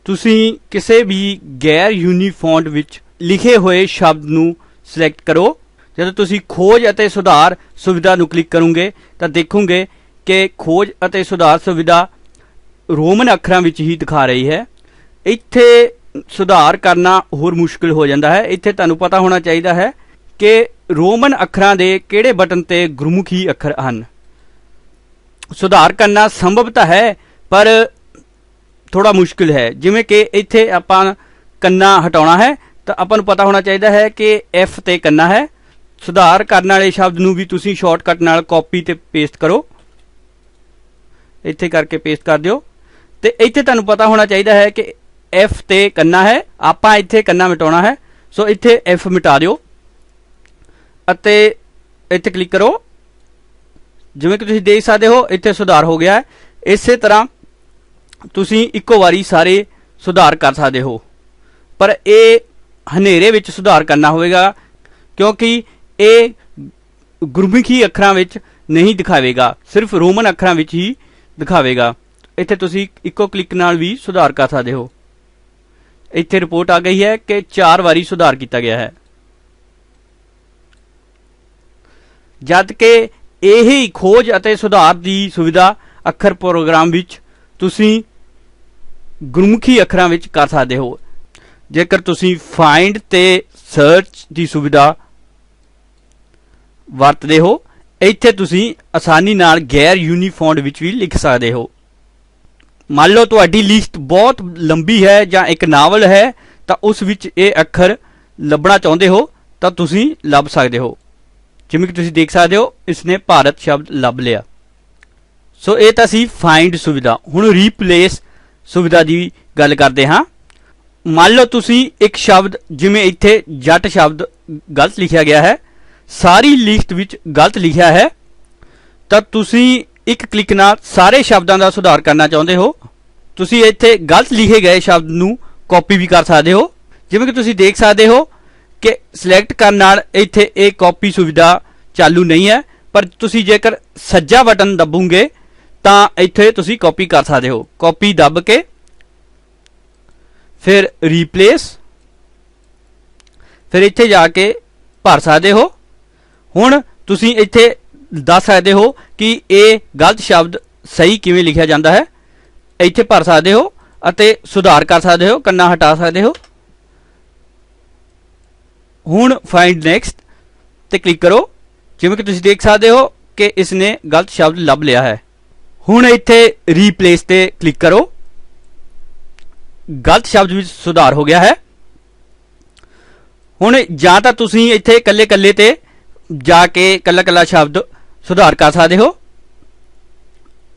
तुसी किसी भी गैर यूनीफॉन्ट विच लिखे हुए शब्द नू सिलेक्ट करो। जब तुसी खोज अते सुधार सुविधा नू क्लिक करोगे तो देखोगे कि खोज अते सुधार सुविधा रोमन अखरां विच ही दिखा रही है। इत्थे सुधार करना होर मुश्किल हो जाता है। इत्थे तुहानू पता होना चाहिए है कि रोमन अखरां दे किहड़े बटन ते गुरमुखी अखर हन। सुधार करना संभव तो है पर थोड़ा मुश्किल है। जिवें कि इत्थे आपां कन्ना हटाउणा है तो आपां नू पता होना चाहिए है कि एफ ते कन्ना है। सुधार करने वाले शब्द नू भी तुसी शॉर्टकट नाल कॉपी ते पेस्ट करो। इत्थे करके पेस्ट कर दिओ ते इत्थे तुहानू पता होना चाहिए है कि एफ ते कन्ना है। आपां इत्थे कन्ना मिटाउणा है। सो इत्थे एफ मिटा दिओ अते इत्थे क्लिक करो। जिवें कि तुसीं देख सकते हो इत्थे सुधार हो गया है। इस तरह तुसीं इक्को वारी सारे सुधार कर सकते हो, पर यह हनेरे विच सुधार करना होगा क्योंकि ये गुरमुखी अखरां विच नहीं दिखावेगा, सिर्फ रोमन अखरां विच ही दिखावेगा। इत्थे तुसीं इक्को क्लिक नाल भी सुधार कर सकते हो। इत्थे रिपोर्ट आ गई है कि 4 बारी सुधार किया गया है, जद कि यही खोज अते सुधार की सुविधा अखर प्रोग्राम विच तुसीं गुरमुखी अखरां विच कर सकते हो। जेकर तुसीं फाइंड ते सर्च की सुविधा वरतदे हो इत्थे तुसीं आसानी नाल गैर यूनीफॉन्ट विच भी लिख सकते हो। मान लो तुहाडी लिस्ट बहुत लंबी है या एक नावल है तो उस विच ये अखर लभना चाहुंदे हो तो तुसीं लभ सकते हो। जिवें कि तुसीं देख सकते हो इसने भारत शब्द लभ लिया। सो ये तां सी फाइंड सुविधा। हुण रीप्लेस सुविधा की गल करते हाँ। मान लो तुसीं एक शब्द जिवें इत्थे जट शब्द गलत लिखा गया है, सारी लिस्ट विच गलत लिखा है, तो तुसीं एक क्लिक नाल सारे शब्दों का सुधार करना चाहुंदे हो। तुसीं इत्थे गलत लिखे गए शब्द नूं कॉपी भी कर सकते हो। जिवें कि तुसीं देख सकते हो कि सिलेक्ट करन नाल इत्थे ये कॉपी सुविधा चालू नहीं है, पर तुसीं जेकर सज्जा बटन दबोगे तो इत्थे तुसीं कॉपी कर सकते हो। कॉपी दब के फिर रीप्लेस, फिर इत्थे जाके भर सकते हो। हुण तुसीं इत्थे दस सकते हो कि ये गलत शब्द सही किवें लिखिया जाता है। इत्थे भर सकते हो अते सुधार कर सकते हो, कन्ना हटा सकते हो। हुण फाइंड नैक्सट ते क्लिक करो। जिवें कि तुसीं देख सकते हो कि इसने गलत शब्द लभ लिया है। हुण इत्थे रीप्लेस ते क्लिक करो। गलत शब्द विच सुधार हो गया है। हुण जां तां तुसीं इत्थे कल्ले कल्ले ते जाके कल्ला कल्ला शब्द सुधार कर सकते हो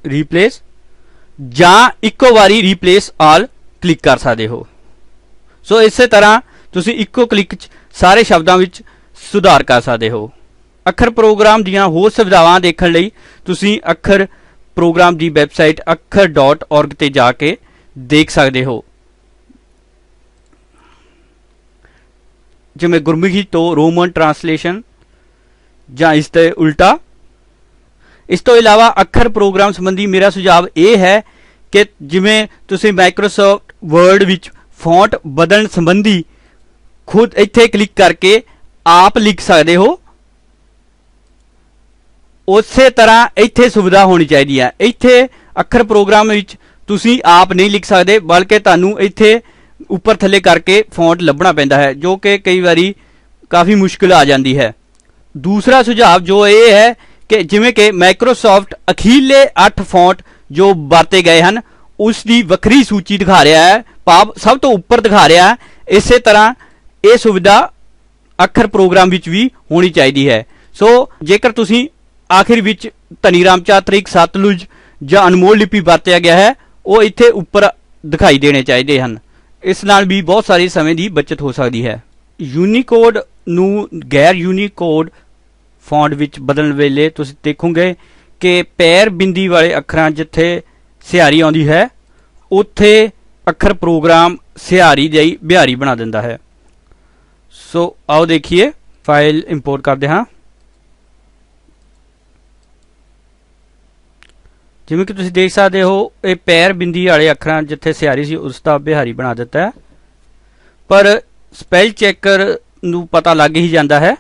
रीप्लेस, जां इक्को वारी रीप्लेस ऑल क्लिक कर सकते हो। सो इस तरह तुसीं इक्को क्लिक च सारे शब्दों विच सुधार कर सकते हो। अखर प्रोग्राम दीयां होर सुविधावां देखण लई तुसीं अखर प्रोग्राम की वैबसाइट अखर.org ते जाके देख सकते हो। जिवें गुरमुखी तो रोमन ट्रांसलेशन, ਜਾਂ ਇਸ ਤੇ ਉਲਟਾ। ਇਸ ਤੋਂ ਇਲਾਵਾ ਅੱਖਰ ਪ੍ਰੋਗਰਾਮ ਸੰਬੰਧੀ ਮੇਰਾ ਸੁਝਾਅ ਇਹ ਹੈ ਕਿ ਜਿਵੇਂ ਤੁਸੀਂ ਮਾਈਕਰੋਸਾਫਟ ਵਰਡ ਵਿੱਚ ਫੌਂਟ ਬਦਲਣ ਸੰਬੰਧੀ ਖੁਦ ਇੱਥੇ ਕਲਿੱਕ ਕਰਕੇ ਆਪ ਲਿਖ ਸਕਦੇ ਹੋ, ਉਸੇ ਤਰ੍ਹਾਂ ਇੱਥੇ ਸੁਵਿਧਾ ਹੋਣੀ ਚਾਹੀਦੀ ਹੈ। ਇੱਥੇ ਅੱਖਰ ਪ੍ਰੋਗਰਾਮ ਵਿੱਚ ਤੁਸੀਂ ਆਪ ਨਹੀਂ ਲਿਖ ਸਕਦੇ, ਬਲਕਿ ਤੁਹਾਨੂੰ ਇੱਥੇ ਉੱਪਰ ਥੱਲੇ ਕਰਕੇ ਫੌਂਟ ਲੱਭਣਾ ਪੈਂਦਾ ਹੈ, ਜੋ ਕਿ ਕਈ ਵਾਰੀ ਕਾਫੀ ਮੁਸ਼ਕਿਲ ਆ ਜਾਂਦੀ ਹੈ। ਦੂਸਰਾ ਸੁਝਾਅ ਜੋ ਇਹ ਹੈ ਕਿ ਜਿਵੇਂ ਕਿ ਮਾਈਕਰੋਸਾਫਟ ਅਖੀਰਲੇ 8 ਫੌਂਟ ਜੋ ਵਰਤੇ ਗਏ ਹਨ ਉਸ ਦੀ ਵੱਖਰੀ ਸੂਚੀ ਦਿਖਾ ਰਿਹਾ ਹੈ, ਭਾਵ ਸਭ ਤੋਂ ਉੱਪਰ ਦਿਖਾ ਰਿਹਾ ਹੈ। ਇਸੇ ਤਰ੍ਹਾਂ ਇਹ ਸੁਵਿਧਾ ਅੱਖਰ ਪ੍ਰੋਗਰਾਮ ਵਿੱਚ ਵੀ ਹੋਣੀ ਚਾਹੀਦੀ ਹੈ। ਸੋ ਜੇਕਰ ਤੁਸੀਂ ਆਖਿਰ ਵਿੱਚ ਧਨੀ ਰਾਮ ਚਾਤਰਿਕ, ਸਤਲੁਜ ਜਾਂ ਅਨਮੋਲ ਲਿਪੀ ਵਰਤਿਆ ਗਿਆ ਹੈ, ਉਹ ਇੱਥੇ ਉੱਪਰ ਦਿਖਾਈ ਦੇਣੇ ਚਾਹੀਦੇ ਹਨ। ਇਸ ਨਾਲ ਵੀ ਬਹੁਤ ਸਾਰੇ ਸਮੇਂ ਦੀ ਬਚਤ ਹੋ ਸਕਦੀ ਹੈ। ਯੂਨੀਕੋਡ ਨੂੰ ਗੈਰ ਯੂਨੀਕੋਡ ਫੌਂਟ ਵਿੱਚ ਬਦਲਣ ਵੇਲੇ ਤੁਸੀਂ ਦੇਖੋਗੇ ਕਿ ਪੈਰ ਬਿੰਦੀ ਵਾਲੇ ਅੱਖਰਾਂ ਜਿੱਥੇ ਸਿਹਾਰੀ ਆਉਂਦੀ ਹੈ ਉੱਥੇ ਅੱਖਰ ਪ੍ਰੋਗਰਾਮ ਸਿਹਾਰੀ ਦੀ ਬਿਹਾਰੀ ਬਣਾ ਦਿੰਦਾ ਹੈ। ਸੋ ਆਓ ਦੇਖੀਏ, ਫਾਈਲ ਇੰਪੋਰਟ ਕਰਦੇ ਹਾਂ। ਜਿਵੇਂ ਕਿ ਤੁਸੀਂ ਦੇਖ ਸਕਦੇ ਹੋ ਇਹ ਪੈਰ ਬਿੰਦੀ ਵਾਲੇ ਅੱਖਰਾਂ ਜਿੱਥੇ ਸਿਹਾਰੀ ਸੀ ਉਸ ਦਾ ਬਿਹਾਰੀ ਬਣਾ ਦਿੱਤਾ ਹੈ, ਪਰ ਸਪੈਲ ਚੈਕਰ ਨੂੰ ਪਤਾ ਲੱਗ ਹੀ ਜਾਂਦਾ ਹੈ,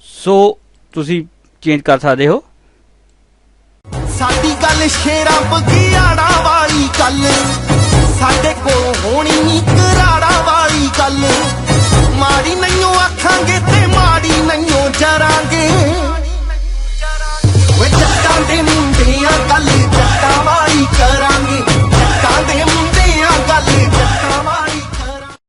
ਸੋ ਤੁਸੀਂ ਚੇਂਜ ਕਰ ਸਕਦੇ ਹੋ। ਸਾਡੀ ਗੱਲ ਸ਼ੇਰਾਂ ਬਗਿਆੜਾ ਵਾਲੀ ਗੱਲ, ਸਾਡੇ ਕੋਲ ਹੋਣੀ ਨੀ ਕਰਾੜਾ ਵਾਲੀ ਗੱਲ।